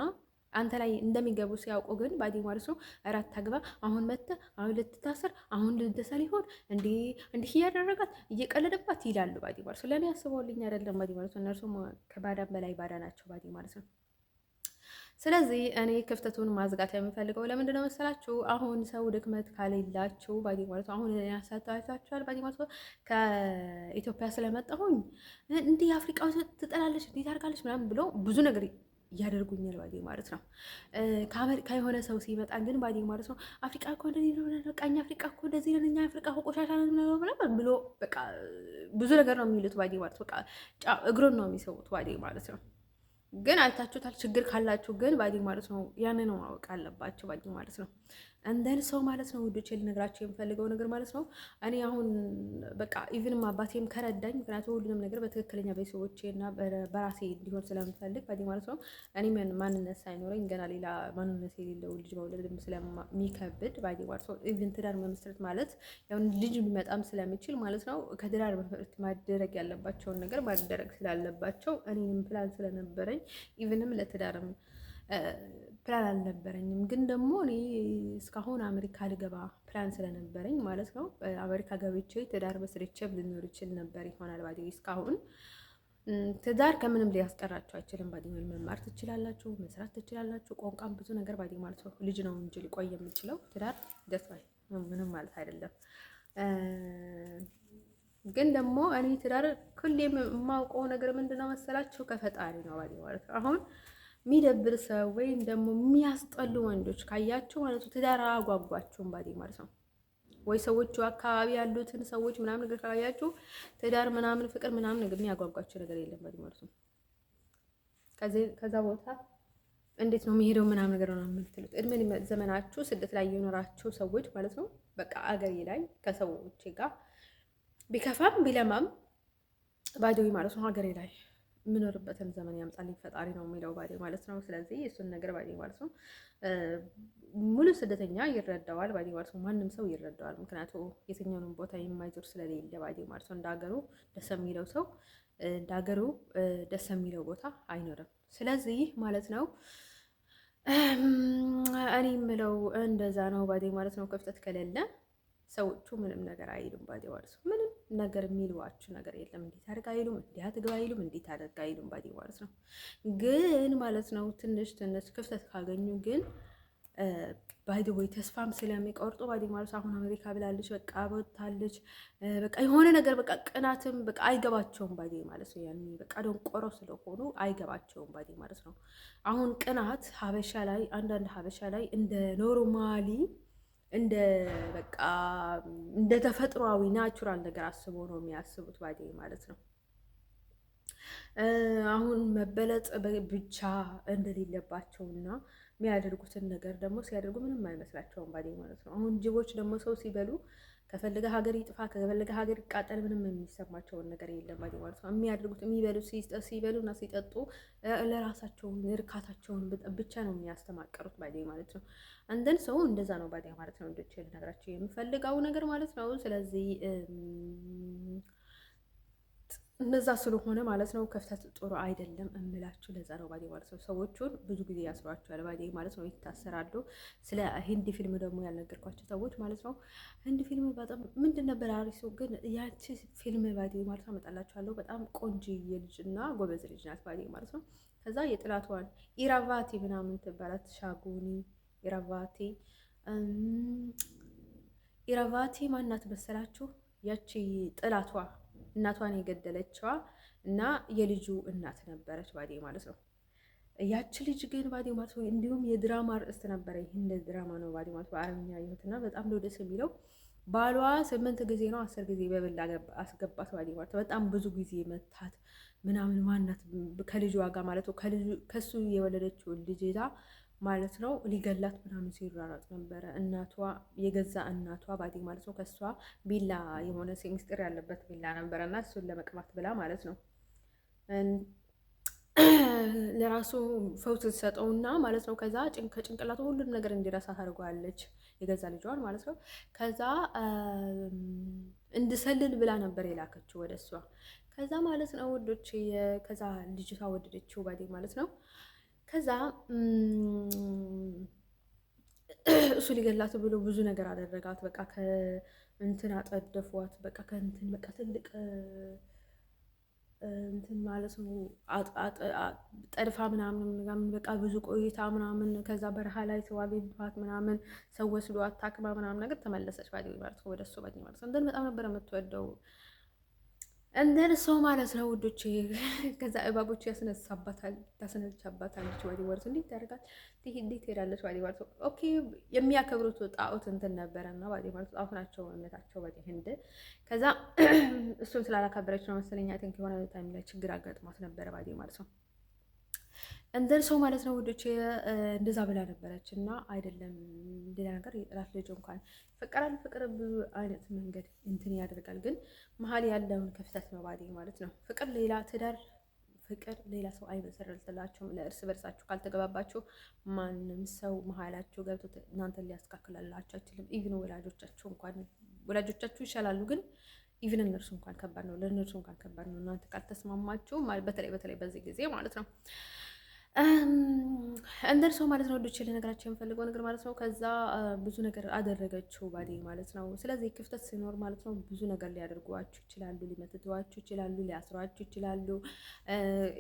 አንተ ላይ እንደሚገቡ ሲያውቁ ግን ባዲ ማለት ነው እራት ታግባ፣ አሁን መተህ፣ አሁን ልትታሰር፣ አሁን ልትደሳ ሊሆን እንዲህ እያደረጋት እየቀለደባት ይላሉ ባዲ ማለት ነው። ለእኔ ያስበውልኝ አይደለም ባዲ ማለት ነው። እነርሱም ከባዳም በላይ ባዳ ናቸው ባዲ ማለት ነው። ስለዚህ እኔ ክፍተቱን ማዝጋት የምፈልገው ለምንድን ነው መሰላችሁ? አሁን ሰው ድክመት ካሌላችሁ ባዲ ማለት አሁን ያሳታችኋል ባዲ ማለት ከኢትዮጵያ ስለመጣሁኝ እንዲህ አፍሪቃ ትጠላለች እንዲህ ታርጋለች ምናምን ብሎ ብዙ ነገር እያደርጉኛል ባዲ ማለት ነው። ከአሜሪካ የሆነ ሰው ሲመጣ ግን ባዲ ማለት ነው አፍሪቃ እኮ እንደዚህ ነው፣ በቃ እኛ አፍሪቃ እኮ እንደዚህ ነው፣ እኛ አፍሪቃ እኮ ቆሻሻ ነው ብሎ በቃ ብዙ ነገር ነው የሚሉት ባዲ ማለት በቃ እግሩን ነው የሚሰቡት ባዲ ማለት ነው። ግን አይታችሁታል። ችግር ካላችሁ ግን ባዲ ማለት ነው ያን ነው ማወቅ አለባቸው ባዲ ማለት ነው። እንደን ሰው ማለት ነው ውዶቼ ልነግራቸው የምፈልገው ነገር ማለት ነው እኔ አሁን በቃ ኢቭንም አባቴም ከረዳኝ፣ ምክንያቱም ሁሉንም ነገር በትክክለኛ ቤተሰቦቼ እና በራሴ እንዲሆን ስለምፈልግ ባዲ ማለት ነው እኔ ማንነት ሳይኖረኝ ገና ሌላ ማንነት የሌለው ልጅ መውለድ ስለሚከብድ ባዲ ማለት ነው ኢቭን ትዳር መመስረት ማለት ያው ልጅ ሊመጣም ስለሚችል ማለት ነው ከትዳር በፊት ማደረግ ያለባቸውን ነገር ማደረግ ስላለባቸው እኔንም ፕላን ስለነበረኝ ኢቭንም ለትዳርም ፕላን አልነበረኝም። ግን ደግሞ እኔ እስካሁን አሜሪካ ልገባ ፕላን ስለነበረኝ ማለት ነው አሜሪካ ገብቼ ትዳር መስርቼ ልኖር ይችል ነበር ይሆናል ባዲ። እስካሁን ትዳር ከምንም ሊያስቀራችሁ አይችልም ባዲ። መማር ትችላላችሁ፣ መስራት ትችላላችሁ፣ ቋንቋም ብዙ ነገር ባዲ ማለት ነው። ልጅ ነው እንጂ ሊቆይ የሚችለው ትዳር ደስባይ ምንም ማለት አይደለም። ግን ደግሞ እኔ ትዳር ሁሌም የማውቀው ነገር ምንድነው መሰላችሁ ከፈጣሪ ነው ባዲ ማለት ነው። አሁን የሚደብር ሰው ወይም ደግሞ የሚያስጠሉ ወንዶች ካያችሁ ማለት ነው ትዳር አጓጓችሁም ባዲ ማለት ነው። ወይ ሰዎቹ አካባቢ ያሉትን ሰዎች ምናምን ነገር ካያችሁ ትዳር ምናምን ፍቅር ምናምን ነገር የሚያጓጓችሁ ነገር የለም ባዲ ማለት ነው። ከዛ ቦታ እንዴት ነው የሚሄደው ምናምን ነገር ነው የምትሉት። እድሜ ዘመናችሁ ስደት ላይ የኖራችሁ ሰዎች ማለት ነው በቃ አገሬ ላይ ከሰዎች ጋር ቢከፋም ቢለማም ባዲ ማለት ነው ሀገሬ ላይ የምኖርበትን ዘመን ያምጣልኝ ፈጣሪ ነው የሚለው ባዲ ማለት ነው። ስለዚህ እሱን ነገር ባዲ ማለት ነው ሙሉ ስደተኛ ይረዳዋል ባዲ ማለት ነው። ማንም ሰው ይረዳዋል። ምክንያቱ የትኛውንም ቦታ የማይዞር ስለሌለ ባዲ ማለት ነው። እንዳገሩ ደስ የሚለው ሰው እንዳገሩ ደስ የሚለው ቦታ አይኖርም። ስለዚህ ማለት ነው እኔ የምለው እንደዛ ነው ባዲ ማለት ነው። ክፍተት ከሌለ ሰዎቹ ምንም ነገር አይሉም ባዲ ማለት ነው። ምንም ነገር የሚልዋችሁ ነገር የለም። እንዴት አድርግ አይሉም፣ እንዴት አትግባ አይሉም፣ እንዴት አድርግ አይሉም ባዲ ማለት ነው። ግን ማለት ነው ትንሽ ክፍተት ካገኙ ግን ባይደ ወይ ተስፋም ስለሚቆርጡ ባይደ ማለት አሁን አሜሪካ ብላለች፣ በቃ ወጥታለች፣ በቃ የሆነ ነገር በቃ ቅናትም በቃ አይገባቸውም ባይደ ማለት ነው። ያኔ በቃ ደንቆሮ ስለሆኑ አይገባቸውም ባይደ ማለት ነው። አሁን ቅናት ሀበሻ ላይ አንዳንድ ሀበሻ ላይ እንደ ኖርማሊ እንደ በቃ እንደ ተፈጥሯዊ ናቹራል ነገር አስበው ነው የሚያስቡት ባይደ ማለት ነው። አሁን መበለጥ ብቻ እንደሌለባቸውና የሚያደርጉትን ነገር ደግሞ ሲያደርጉ ምንም አይመስላቸውም ባዴ ማለት ነው። አሁን ጅቦች ደግሞ ሰው ሲበሉ ከፈለገ ሀገር ይጥፋ ከፈለገ ሀገር ይቃጠል ምንም የሚሰማቸውን ነገር የለም ባዴ ማለት ነው። የሚያደርጉት የሚበሉት ሲበሉና ሲጠጡ ለራሳቸውን እርካታቸውን ብቻ ነው የሚያስተማቀሩት ባዴ ማለት ነው። አንድን ሰው እንደዛ ነው ባዴ ማለት ነው። እንዶች ነገራቸው የምፈልገው ነገር ማለት ነው። ስለዚህ እነዛ ስለሆነ ማለት ነው ክፍተት ጥሩ አይደለም እምላችሁ ለዛ ነው ባዴ ማለት ነው። ሰዎቹን ብዙ ጊዜ ያስሯቸዋል ባዴ ማለት ነው፣ ይታሰራሉ። ስለ ሂንዲ ፊልም ደግሞ ያልነገርኳቸው ሰዎች ማለት ነው። ሂንዲ ፊልም በጣም ምንድን ነበር አሪሱ ግን ያቺ ፊልም ባዴ ማለት ነው አመጣላችኋለሁ። በጣም ቆንጆዬ ልጅ እና ጎበዝ ልጅ ናት ባዴ ማለት ነው። ከዛ የጥላቷን ኢራቫቲ ምናምን ትባላት ሻጉኒ ኢራቫቲ ማናት መሰላችሁ? ያቺ ጥላቷ እናቷን የገደለችዋ እና የልጁ እናት ነበረች ባዴ ማለት ነው። ያቺ ልጅ ግን ባዴ ማለት ነው እንዲሁም የድራማ ርዕስት ነበረ። ይህን ድራማ ነው ባዴ ማለት በአረብኛ ያየሁትና በጣም ነው ደስ የሚለው። ባሏ 8 ጊዜ ነው 10 ጊዜ በብል አስገባት ባዴ ማለት ነው። በጣም ብዙ ጊዜ መታት ምናምን ማናት ከልጇ ጋር ማለት ነው ከሱ የወለደችውን ልጅ ይዛ ማለት ነው ሊገላት ምናምን ሲራራጥ ነበረ። እናቷ የገዛ እናቷ ባዴ ማለት ነው ከሷ ቢላ የሆነ ሚስጥር ያለበት ቢላ ነበረ እና እሱን ለመቅማት ብላ ማለት ነው ለራሱ ፈውስ ሰጠውና ማለት ነው። ከዛ ከጭንቅላቱ ሁሉም ነገር እንዲረሳ ታደርገዋለች የገዛ ልጇን ማለት ነው። ከዛ እንድሰልል ብላ ነበር የላከችው ወደ እሷ። ከዛ ማለት ነው ወዶች ከዛ ልጅቷ ወደደችው ባዴ ማለት ነው። ከዛ እሱ ሊገላት ብሎ ብዙ ነገር አደረጋት። በቃ ከእንትን አጠደፏት። በቃ ከእንትን በቃ ትልቅ እንትን ማለት ነው ጠድፋ ምናምን በቃ ብዙ ቆይታ ምናምን ከዛ በረሃ ላይ ሰው አግኝቷት ምናምን ሰው ወስዶ አታክማ ምናምን ነገር ተመለሰች ባዲ ማለት ነው ወደ እሱ ባዲ ማለት ነው። እንደን በጣም ነበር የምትወደው እንደን ሰው ማለት ነው ውዶቼ። ከዛ እባቦች ታስነቻባታለች ወዲ ወርስ እንዴት ያደርጋል እንዴት ሄዳለች ባዲ ማለት ነው። ኦኬ የሚያከብሩት ጣዖት እንትን ነበረና ባዲ ማለት ጣዖት ናቸው እምነታቸው ባዲ ህንድ። ከዛ እሱን ስላላከበረች ነው መሰለኝ አይ ቲንክ የሆነ ታይም ላይ ችግር አጋጥሟት ነበረ ባዲ ማለት ነው። እንደን ሰው ማለት ነው ውዶቼ እንደዛ ብላ ነበረች እና አይደለም ሌላ ነገር የጥላት ልጅ እንኳን ይፈቀራል። ፍቅር ብዙ አይነት መንገድ እንትን ያደርጋል፣ ግን መሀል ያለውን ክፍተት ነው ባዴ ማለት ነው። ፍቅር ሌላ ትዳር ፍቅር ሌላ ሰው አይመሰረትላችሁም። ለእርስ በርሳችሁ ካልተገባባችሁ ማንም ሰው መሀላችሁ ገብቶ እናንተን ሊያስተካክላላችሁ አይችልም። ኢቭን ወላጆቻችሁ ይሻላሉ፣ ግን ኢቭን እነርሱ እንኳን ከባድ ነው። ለእነርሱ እንኳን ከባድ ነው እናንተ ካልተስማማችሁ፣ በተለይ በዚህ ጊዜ ማለት ነው። እንደርሰው ማለት ነው ወዶች ለነገራቸው የምፈልገው ነገር ማለት ነው። ከዛ ብዙ ነገር አደረገችው ባዴ ማለት ነው። ስለዚህ ክፍተት ሲኖር ማለት ነው ብዙ ነገር ሊያደርጓችሁ ይችላሉ፣ ሊመትቷችሁ ይችላሉ፣ ሊያስሯችሁ ይችላሉ።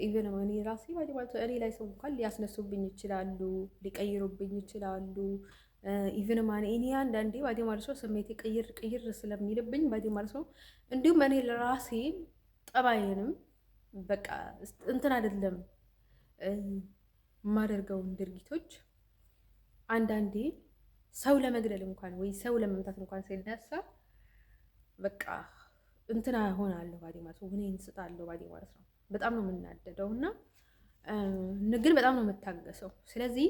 ኢቨን እኔ ራሴ ባዴ ማለት ነው እኔ ላይ ሰው እንኳን ሊያስነሱብኝ ይችላሉ፣ ሊቀይሩብኝ ይችላሉ። ኢቨን ማን እኔ አንዳንዴ ባዴ ማለት ነው ስሜቴ ቅይር ስለሚልብኝ ባዴ ማለት ነው እንዲሁም እኔ ለራሴ ጠባዬንም በቃ እንትን አይደለም የማደርገውን ድርጊቶች አንዳንዴ ሰው ለመግደል እንኳን ወይ ሰው ለመምታት እንኳን ሲነሳ በቃ እንትና ሆናለሁ ባዴ ማለት ነው። እኔ እንስጣለሁ ባዴ ማለት ነው። በጣም ነው የምናደደው እና ግን በጣም ነው የምታገሰው። ስለዚህ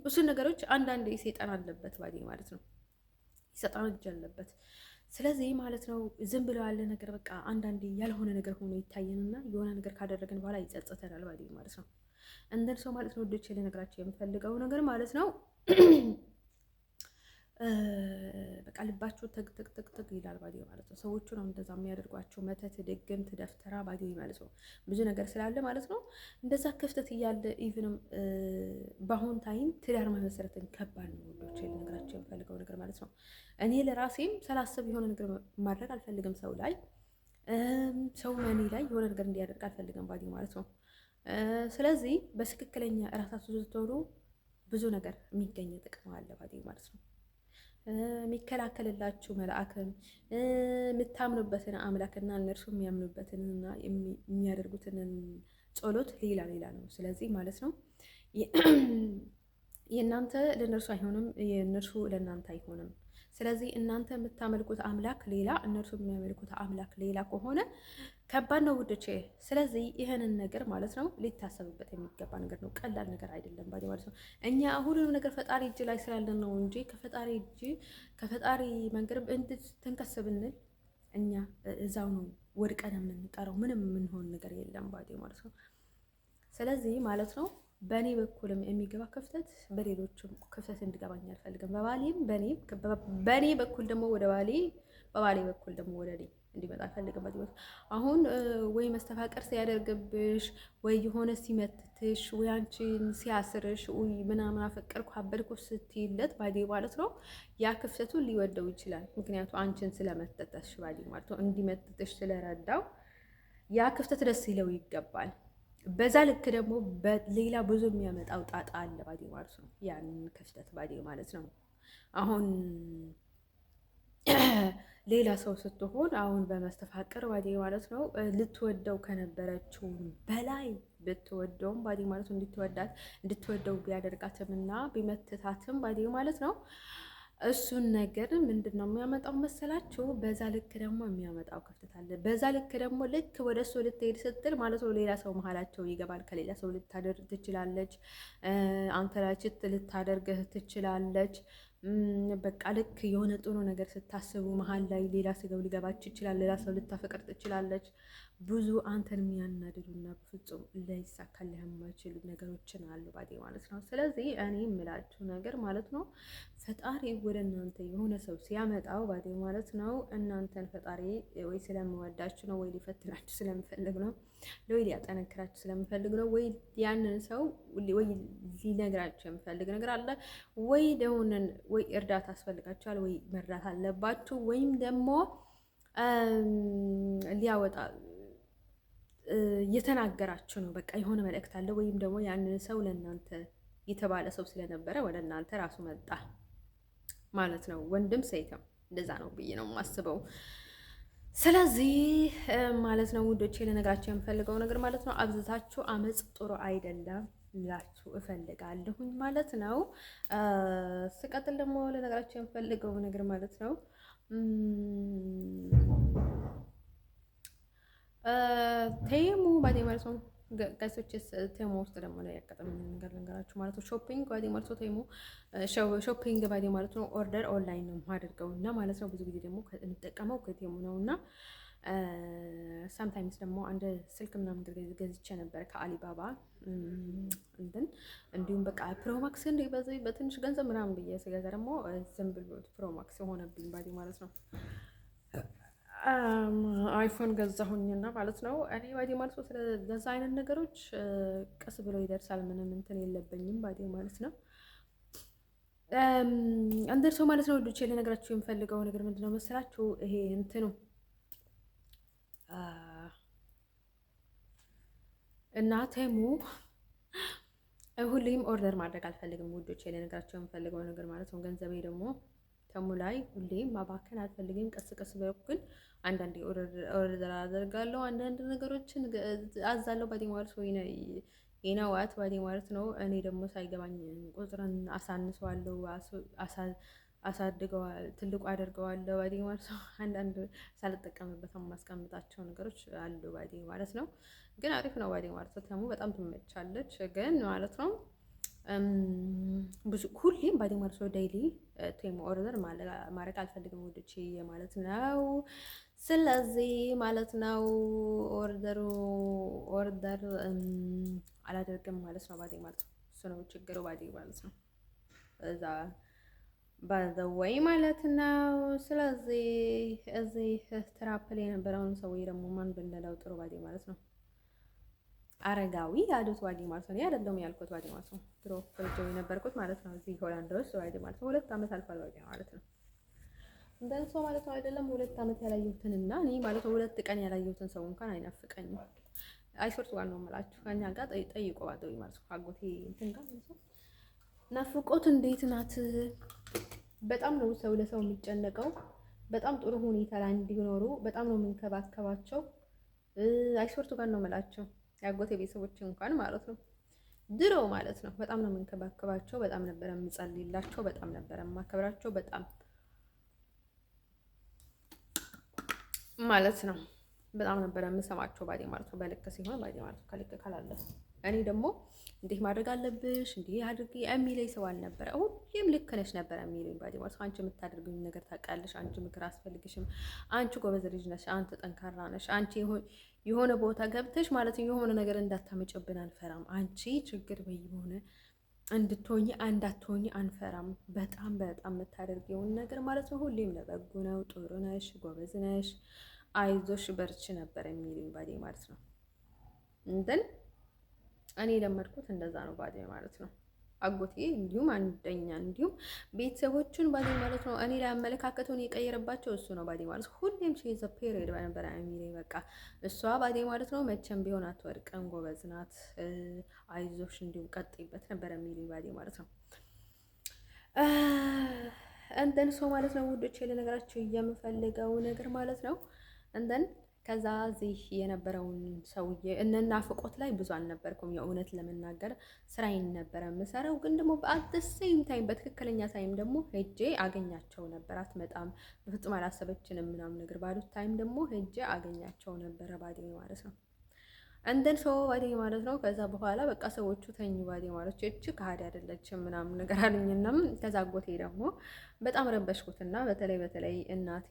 እሱን ነገሮች አንዳንዴ ሰይጣን አለበት ባዴ ማለት ነው። ሰይጣን እጅ አለበት። ስለዚህ ማለት ነው ዝም ብለው ያለ ነገር በቃ አንዳንዴ ያልሆነ ነገር ሆኖ ይታየንና የሆነ ነገር ካደረግን በኋላ ይጸጸተናል ባዴ ማለት ነው። እንደን ሰው ማለት ነው ወዶቼ ልነግራቸው የምፈልገው ነገር ማለት ነው በቃ ልባችሁ ተግ ይላል ባዲ ማለት ነው። ሰዎቹ ነው እንደዛ የሚያደርጓቸው መተት፣ ድግምት፣ ደፍተራ ባዲ ማለት ነው። ብዙ ነገር ስላለ ማለት ነው እንደዛ ክፍተት እያለ ኢቭንም በአሁን ታይም ትዳር መመሰረትን ከባድ ነው ወዶቼ ልነግራቸው የምፈልገው ነገር ማለት ነው። እኔ ለራሴም ሰላስብ የሆነ ነገር ማድረግ አልፈልግም። ሰው ላይ ሰው እኔ ላይ የሆነ ነገር እንዲያደርግ አልፈልግም ባዲ ማለት ነው። ስለዚህ በትክክለኛ እራሳችሁ ስትሆኑ ብዙ ነገር የሚገኝ ጥቅም አለ ባዴ ማለት ነው። የሚከላከልላችሁ መልአክም የምታምኑበትን አምላክና እነርሱ የሚያምኑበትንና የሚያደርጉትን ጸሎት ሌላ ሌላ ነው። ስለዚህ ማለት ነው የእናንተ ለእነርሱ አይሆንም፣ የእነርሱ ለእናንተ አይሆንም። ስለዚህ እናንተ የምታመልኩት አምላክ ሌላ፣ እነርሱ የሚያመልኩት አምላክ ሌላ ከሆነ ከባድ ነው ውዶቼ። ስለዚህ ይህንን ነገር ማለት ነው ሊታሰብበት የሚገባ ነገር ነው። ቀላል ነገር አይደለም ባዲ ማለት ነው። እኛ ሁሉንም ነገር ፈጣሪ እጅ ላይ ስላለን ነው እንጂ ከፈጣሪ መንገድ እንድትንከስ ብንል እኛ እዛው ነው ወድቀን የምንቀረው። ምንም የምንሆን ነገር የለም ባዲ ማለት ነው። ስለዚህ ማለት ነው በእኔ በኩልም የሚገባ ክፍተት በሌሎችም ክፍተት እንዲገባኝ አልፈልግም። በእኔ በኩል ደግሞ ወደ በባሌ በኩል ደግሞ ወደ እኔ እንዲመጣ አልፈልግም። አሁን ወይ መስተፋቀር ሲያደርግብሽ ወይ የሆነ ሲመትትሽ ወይ አንቺን ሲያስርሽ ወይ ምናምን አፈቀርኩ አበድኩ ስትይለት ባዴ ማለት ነው ያ ክፍተቱን ሊወደው ይችላል። ምክንያቱ አንቺን ስለመተተሽ ባዴ ማለት ነው እንዲመትትሽ ስለረዳው ያ ክፍተት ደስ ይለው ይገባል። በዛ ልክ ደግሞ ሌላ ብዙ የሚያመጣው ጣጣ አለ ባዴ ማለት ነው። ያንን ክፍተት ባዴ ማለት ነው አሁን ሌላ ሰው ስትሆን አሁን በመስተፋቅር ባዴ ማለት ነው ልትወደው ከነበረችው በላይ ብትወደውም ባዴ ማለት ነው እንድትወደው ቢያደርጋትም እና ቢመትታትም ባዴ ማለት ነው እሱን ነገር ምንድን ነው የሚያመጣው መሰላችሁ? በዛ ልክ ደግሞ የሚያመጣው ክፍተት አለ። በዛ ልክ ደግሞ ልክ ወደ እሱ ልትሄድ ስትል ማለት ነው ሌላ ሰው መሀላቸው ይገባል። ከሌላ ሰው ልታደርግ ትችላለች። አንተ ላይ ልታደርግህ ትችላለች። በቃ ልክ የሆነ ጥሩ ነገር ስታስቡ መሀል ላይ ሌላ ስገው ሊገባች ይችላል። ሌላ ሰው ልታፈቅር ትችላለች። ብዙ አንተን የሚያናድዱና በፍጹም ላይሳካልህ የማይችሉ ነገሮችን አሉ ባዴ ማለት ነው። ስለዚህ እኔ የምላችሁ ነገር ማለት ነው ፈጣሪ ወደ እናንተ የሆነ ሰው ሲያመጣው ባዴ ማለት ነው እናንተን ፈጣሪ ወይ ስለምወዳችሁ ነው፣ ወይ ሊፈትናችሁ ስለምፈልግ ነው፣ ወይ ሊያጠነክራችሁ ስለምፈልግ ነው፣ ወይ ያንን ሰው ወይ ሊነግራችሁ የምፈልግ ነገር አለ፣ ወይ ደውነን ወይ እርዳታ አስፈልጋችኋል፣ ወይ መርዳት አለባችሁ፣ ወይም ደግሞ ሊያወጣ እየተናገራችሁ ነው። በቃ የሆነ መልእክት አለ፣ ወይም ደግሞ ያንን ሰው ለእናንተ የተባለ ሰው ስለነበረ ወደ እናንተ ራሱ መጣ ማለት ነው። ወንድም ሴትም እንደዛ ነው ብዬ ነው የማስበው። ስለዚህ ማለት ነው ውዶቼ ልነግራችሁ የምፈልገው ነገር ማለት ነው አብዝታችሁ አመፅ ጥሩ አይደለም ላችሁ እፈልጋለሁኝ ማለት ነው። ስቀጥል ደግሞ ልነግራችሁ የምፈልገው ነገር ማለት ነው ቴሙ ባዴ ማለት ነው ጋይሶች ቴሙ ውስጥ ደግሞ ላይ ያጋጠመኝ ነገር ልንገራችሁ ማለት ነው። ሾፒንግ ባዴ ማለት ነው ቴሙ ሾፒንግ ባዴ ማለት ነው ኦርደር ኦንላይን ነው የማደርገው እና ማለት ነው ብዙ ጊዜ ደግሞ የምጠቀመው ከቴሙ ነው እና ሳምታይምስ ደግሞ አንድ ስልክ ምናምን ገዝቼ ነበር ከአሊባባ እንዲሁም በቃ ፕሮማክስ በትንሽ ገንዘብ ምናምን ብዬ ስገዛ ደግሞ ዝም ብሎ ፕሮማክስ የሆነብኝ ባዴ ማለት ነው አይፎን ገዛሁኝና ማለት ነው እኔ ባዴ ማለት ነው ስለዛ አይነት ነገሮች ቀስ ብሎ ይደርሳል። ምንም እንትን የለብኝም ባዴ ማለት ነው። እንደርሰው ማለት ነው ልጆቼ ልነግራችሁ የምፈልገው ነገር ምንድነው መሰላችሁ? ይሄ እንትኑ እና ቴሙ ሁሌም ኦርደር ማድረግ አልፈልግም ውዶቼ ልነግራችሁ የምፈልገው ነገር ማለት ነው። ገንዘቤ ደግሞ ተሙ ላይ ሁሌም ማባከን አልፈልግም። ቀስ ቀስ በኩል አንዳንዴ ኦርደር አደርጋለሁ፣ አንዳንድ ነገሮችን አዛለሁ ባዴ ማለት ነው። ይነዋት ባዴ ማለት ነው። እኔ ደግሞ ሳይገባኝ ቁጥርን አሳንሰዋለሁ፣ ትልቁ አደርገዋለሁ ባዴ ማለት ነው። አንዳንድ ሳልጠቀምበት የማስቀምጣቸው ነገሮች አሉ ባዴ ማለት ነው። ግን አሪፍ ነው ባዴ ማለት ነው። ተሙ በጣም ትመቻለች ግን ማለት ነው ብዙ ሁሌም ባዴ ማለት ነው ዴይሊ ቴሙ ኦርደር ማድረግ አልፈልግም ውዶቼ ማለት ነው። ስለዚህ ማለት ነው ኦርደር አላደርግም ማለት ነው ባዴ ማለት ነው። እሱ ነው ችግሩ ባዴ ማለት ነው። እዛ ባዘወይ ማለት ነው። ስለዚህ እዚህ ትራፕል የነበረውን ሰውዬ ደግሞ ማን ብንለው ጥሩ ባዴ ማለት ነው አረጋዊ ያሉት ባዴ ማለት ነው። አይደለም ያልኩት ባዴ ማለት ነው። ድሮ ፍርጆ የነበርኩት ማለት ነው እዚህ ሆላንድ ውስጥ ባዴ ማለት ነው 2 ዓመት አልፏል ባዴ ማለት ነው። እንደን ሰው ማለት ነው አይደለም 2 ዓመት ያላየሁትን እና እኔ ማለት ነው 2 ቀን ያላየሁትን ሰው እንኳን አይናፍቀኝም። አይሾርት ዋን ነው የምላችሁ ከኛ ጋር ጠይቆ ባደው ማለት ነው አጎቴ እንትን ጋር ማለት ነው ናፍቆት እንዴት ናት? በጣም ነው ሰው ለሰው የሚጨነቀው። በጣም ጥሩ ሁኔታ ላይ እንዲኖሩ በጣም ነው የምንከባከባቸው። አይሶርቱ ጋር ነው የምላቸው ያጎቴ ቤተሰቦች እንኳን ማለት ነው ድሮ ማለት ነው በጣም ነው የምንከባከባቸው። በጣም ነበረ የምጸልይላቸው። በጣም ነበረ የማከብራቸው። በጣም ማለት ነው በጣም ነበረ የምሰማቸው ባዴ ማለት ነው። በልክ ሲሆን ባዴ ማለት ነው፣ ከልክ ካላለፈ እኔ ደግሞ እንዲህ ማድረግ አለብሽ እንዲህ አድርጊ የሚለኝ ሰው አልነበረ። ሁሌም ልክ ነሽ ነበረ የሚለኝ ባዴ ማለት ነው። አንቺ የምታደርጉኝ ነገር ታውቃለሽ፣ አንቺ ምክር አስፈልግሽም፣ አንቺ ጎበዝ ልጅ ነሽ፣ አንተ ጠንካራ ነሽ፣ አንቺ የሆነ ቦታ ገብተሽ ማለት ነው የሆነ ነገር እንዳታመጭብን አንፈራም፣ አንቺ ችግር በየሆነ እንድትሆኚ እንዳትሆኚ አንፈራም። በጣም በጣም የምታደርጊውን ነገር ማለት ነው ሁሌም ለበጎ ነው፣ ጥሩ ነሽ፣ ጎበዝ ነሽ፣ አይዞሽ በርቺ ነበር የሚሉኝ ባዴ ማለት ነው። እንትን እኔ የለመድኩት እንደዛ ነው ባዴ ማለት ነው። አጎቴ እንዲሁም አንደኛ እንዲሁም ቤተሰቦቹን ባዴ ማለት ነው እኔ ላይ አመለካከቱን የቀየረባቸው እሱ ነው ባዴ ማለት ነው። ሁሌም ሺዘ ፔሪድ በነበረ የሚለኝ በቃ እሷ ባዴ ማለት ነው መቼም ቢሆን አትወድቅም፣ ጎበዝ ናት፣ አይዞሽ እንዲሁም ቀጥይበት ነበር የሚለኝ ባዴ ማለት ነው። እንደን ሰው ማለት ነው ውዶቼ ለነገራቸው የምፈልገው ነገር ማለት ነው እንደን ከዛ እዚህ የነበረውን ሰውዬ ናፍቆት ላይ ብዙ አልነበርኩም። የእውነት ለመናገር ስራዬን ነበረ የምሰራው፣ ግን ደግሞ በአትሴም ታይም በትክክለኛ ታይም ደግሞ ሄጄ አገኛቸው ነበር። አትመጣም በፍጹም አላሰበችንም ምናምን ነገር ባሉት ታይም ደግሞ ሄጄ አገኛቸው ነበረ ባዴ ማለት ነው። እንደን ሰው ባዴ ማለት ነው። ከዛ በኋላ በቃ ሰዎቹ ተኙ ባዴ ማለት እቺ ከሃዲ አይደለችም ምናምን ነገር አሉኝና ከዛ አጎቴ ደግሞ በጣም ረበሽኩትና በተለይ እናቴ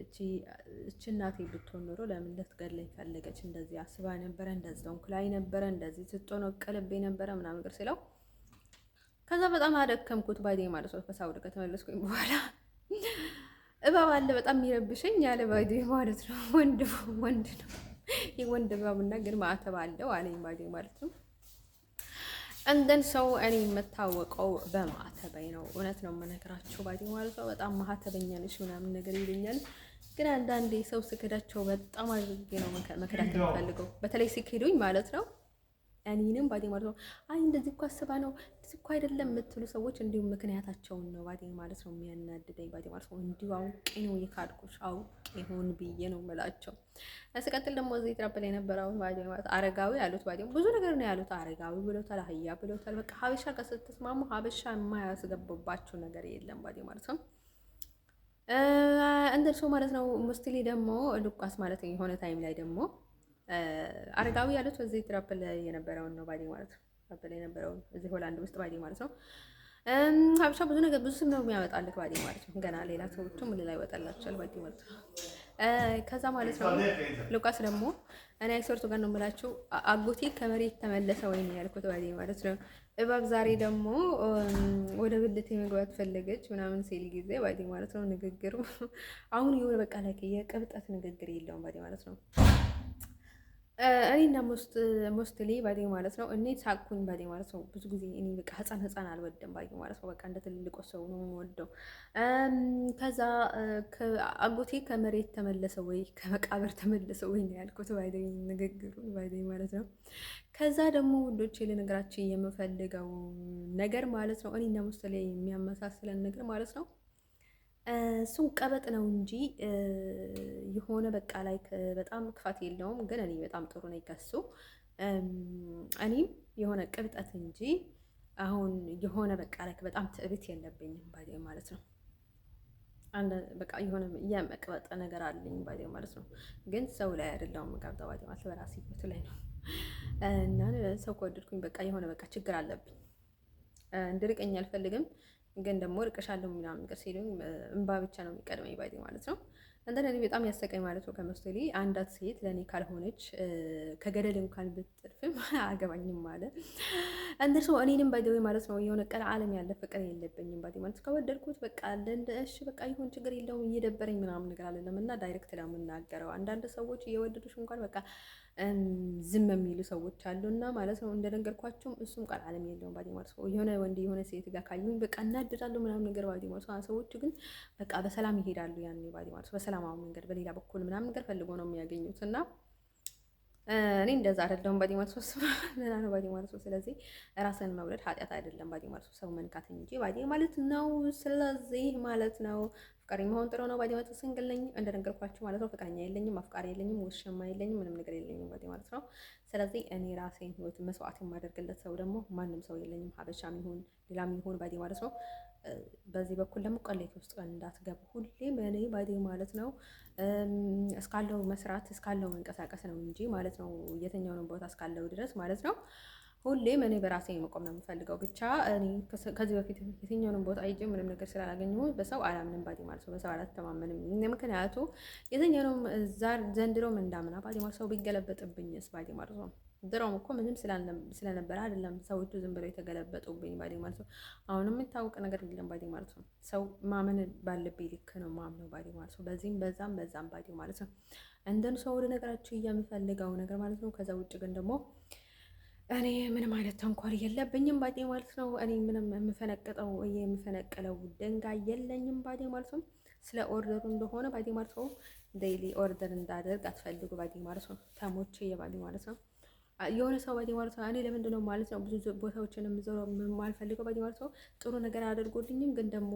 እቺ እናቴ ብትሆን ኖሮ ለምን ልትገለኝ ፈለገች? እንደዚህ አስባ ነበረ፣ እንደዚህ ተንኩላይ ነበረ፣ እንደዚህ ስትሆነቀልብኝ ነበረ ምናምን ነገር ሲለው ከዛ በጣም አደከምኩት ባዴ ማለት ነው። ከሳውዲ ከተመለስኩኝ በኋላ እባብ አለ በጣም የሚረብሸኝ ያለ ባዴ ማለት ነው። ወንድ ነው የወንድ እባብና ግን ማዕተብ አለው አለኝ ባዴ ማለት ነው። እንደን ሰው እኔ የምታወቀው በማዕተበኝ ነው። እውነት ነው የምነግራቸው ባዴ ማለት ነው። በጣም ማዕተበኛ ነሽ ምናምን ነገር ይለኛል። ግን አንዳንዴ ሰው ስክዳቸው በጣም አድርጌ ነው መክዳት የምፈልገው። በተለይ ሲክዱኝ ማለት ነው እኔንም ባዴ ማለት ነው አይ እንደዚህ እኮ አስባ ነው እንደዚህ እኮ አይደለም የምትሉ ሰዎች እንዲሁም ምክንያታቸውን ነው ባዴ ማለት ነው የሚያናድደኝ ባዴ ማለት ነው። እንዲሁ አውቄ ነው የካድኩሽ አውቄ ሆን ብዬ ነው የምላቸው። ስቀጥል ደግሞ እዚህ ትራፕል የነበረውን ባዴ ማለት አረጋዊ ያሉት ባዴ ብዙ ነገር ነው ያሉት። አረጋዊ ብሎታል፣ አህያ ብሎታል። በቃ ሀበሻ ጋር ስትስማሙ ሀበሻ የማያስገባባችሁ ነገር የለም ባዴ ማለት ነው። እንደርሶ ማለት ነው ሙስሊም ደግሞ ሉቃስ ማለት ነው የሆነ ታይም ላይ ደግሞ አረጋዊ ያሉት እዚህ ትራፕል የነበረውን ነው ባዴ ማለት ነው። ትራፕል የነበረውን እዚህ ሆላንድ ውስጥ ባዴ ማለት ነው። ሀበሻ ብዙ ነገር ብዙ ስም ነው የሚያመጣልህ ባዴ ማለት ነው። ገና ሌላ ሰዎችም ሌላ ይወጣላቸዋል ባዴ ማለት ነው። ከዛ ማለት ነው ሉቃስ ደግሞ እኔ አይሶርቱ ጋር ነው የምላችሁ አጎቴ ከመሬት ተመለሰ ወይ ነው ያልኩት ባዴ ማለት ነው። እባብ ዛሬ ደግሞ ወደ ብልቴ መግባት ፈለገች ምናምን ሲል ጊዜ ባዴ ማለት ነው። ንግግሩ አሁን የሆነ በቃ ላይ የቅብጠት ንግግር የለውም ባዴ ማለት ነው። እኔና ሞስትሊ ባዴ ማለት ነው እኔ ሳቅኩኝ ባዴ ማለት ነው። ብዙ ጊዜ እኔ በቃ ህፃን አልወደም ባዴ ማለት ነው። በቃ እንደ ትልልቆ ሰው ነው የምወደው። ከዛ አጎቴ ከመሬት ተመለሰ ወይ ከመቃብር ተመለሰ ወይ ነው ያልኩት ባዴ ንግግሩ ባዴ ማለት ነው። ከዛ ደግሞ ውዶቼ ልነግራችሁ የምፈልገው ነገር ማለት ነው እኔና ሞስትሊ የሚያመሳስለን ነገር ማለት ነው እሱን ቀበጥ ነው እንጂ የሆነ በቃ ላይ በጣም ክፋት የለውም። ግን እኔ በጣም ጥሩ ነኝ ከሱ እኔም የሆነ ቅብጠት እንጂ አሁን የሆነ በቃ ላይ በጣም ትዕቢት የለብኝም ባዴ ማለት ነው። በቃ የሆነ የመቅበጥ ነገር አለኝ ባዴ ማለት ነው። ግን ሰው ላይ አይደለም መቀብጠው ባዴ ማለት በራሴ ህይወት ላይ ነው። እና ሰው ከወደድኩኝ በቃ የሆነ በቃ ችግር አለብኝ እንድርቀኝ አልፈልግም። ግን ደግሞ እርቅሻለሁ ምናምን ነገር ሲሉኝ እንባ ብቻ ነው የሚቀድመኝ ባዴ ማለት ነው። እንደኔ በጣም ያሰቀኝ ማለት ነው ከመስቶሊ አንዳት ሴት ለኔ ካልሆነች ከገደል እንኳን ብትጥልፍም አገባኝም ማለት እንደርሶ እኔንም ባዴ ማለት ነው። የሆነ ቀን ዓለም ያለ ፍቅር የለብኝም ባዴ ማለት ከወደድኩት በቃ እሺ በቃ ይሁን ችግር የለውም እየደበረኝ ምናምን ነገር አይደለም እና ዳይሬክት ነው የምናገረው። አንዳንድ ሰዎች እየወደዱሽ እንኳን በቃ ዝም የሚሉ ሰዎች አሉና ማለት ነው። እንደነገርኳቸውም እሱም ቃል ዓለም የለውም ባዴ ማለት ነው። የሆነ ወንድ የሆነ ሴት ጋር ካዩኝ በቃ እናድዳለሁ ምናምን ነገር ባዴ ማለት ነው። ሰዎቹ ግን በቃ በሰላም ይሄዳሉ ያኔ ባዴ ማለት ነው። በሰላማዊ መንገድ በሌላ በኩል ምናምን ነገር ፈልጎ ነው የሚያገኙት እና እኔ እንደዛ አይደለሁም። ባዲ ማለት ሶስት ሌላ ነው ባዲ ማለት ነው። ስለዚህ ራስን መውደድ ኃጢአት አይደለም። ባዲ ማለት ሰው መንካት እንጂ ባዲ ማለት ነው። ስለዚህ ማለት ነው ፍቅረኛ መሆን ጥሩ ነው። ባዲ ማለት ሲንግል ነኝ እንደነገርኳችሁ ማለት ነው። ፍቅረኛ የለኝም፣ አፍቃሪ የለኝም፣ ውሽማ የለኝም፣ ምንም ነገር የለኝም ባዲ ማለት ነው። ስለዚህ እኔ ራሴን ህይወት መስዋዕት የማደርግለት ሰው ደግሞ ማንም ሰው የለኝም። ሀበሻም ይሁን ሌላም ይሁን ባዲ ማለት ነው። በዚህ በኩል ደግሞ ቀሌት ውስጥ እንዳትገቡ ሁሌም እኔ ባዲ ማለት ነው እስካለው መስራት እስካለው መንቀሳቀስ ነው እንጂ ማለት ነው የትኛውንም ቦታ እስካለው ድረስ ማለት ነው። ሁሌም እኔ በራሴ መቆም ነው የምፈልገው። ብቻ እኔ ከዚህ በፊት የትኛውንም ቦታ አይቼ ምንም ነገር ስላላገኘሁ በሰው አላምንም ባዲ ማለት ነው። በሰው አላተማመንም። ምክንያቱ የትኛውንም ዘንድሮም እንዳምና ባዲ ማለት ሰው ቢገለበጥብኝስ ባዲ ማለት ነው። ድሮም እኮ ምንም ስለነበረ አይደለም ሰዎቹ ዝም ብለው የተገለበጡብኝ ባዲ ማለት ነው። አሁንም የሚታወቅ ነገር የለም ባዲ ማለት ነው። ሰው ማመን ባለብኝ ልክ ነው ማምነው ባዲ ማለት ነው። በዚህም በዛም ባዲ ማለት ነው። እንደን ሰው ወደ ነገራችሁ የምፈልገው ነገር ማለት ነው። ከዛ ውጭ ግን ደግሞ እኔ ምንም አይነት ተንኮል የለብኝም ባዲ ማለት ነው። እኔ ምንም የምፈነቅለው ድንጋይ የለኝም ባዲ ማለት ነው። ስለ ኦርደሩ እንደሆነ ባዲ ማለት ነው። ዴይሊ ኦርደር እንዳደርግ አትፈልጉ ባዲ ማለት ነው። ተሞቼ የባዲ ማለት ነው። የሆነ ሰው ባዲ ማለት ነው። እኔ ለምንድን ነው ማለት ነው ብዙ ቦታዎችን የምዞረው የማልፈልገው ባዲ ማለት ነው። ጥሩ ነገር አድርጎልኝም ግን ደግሞ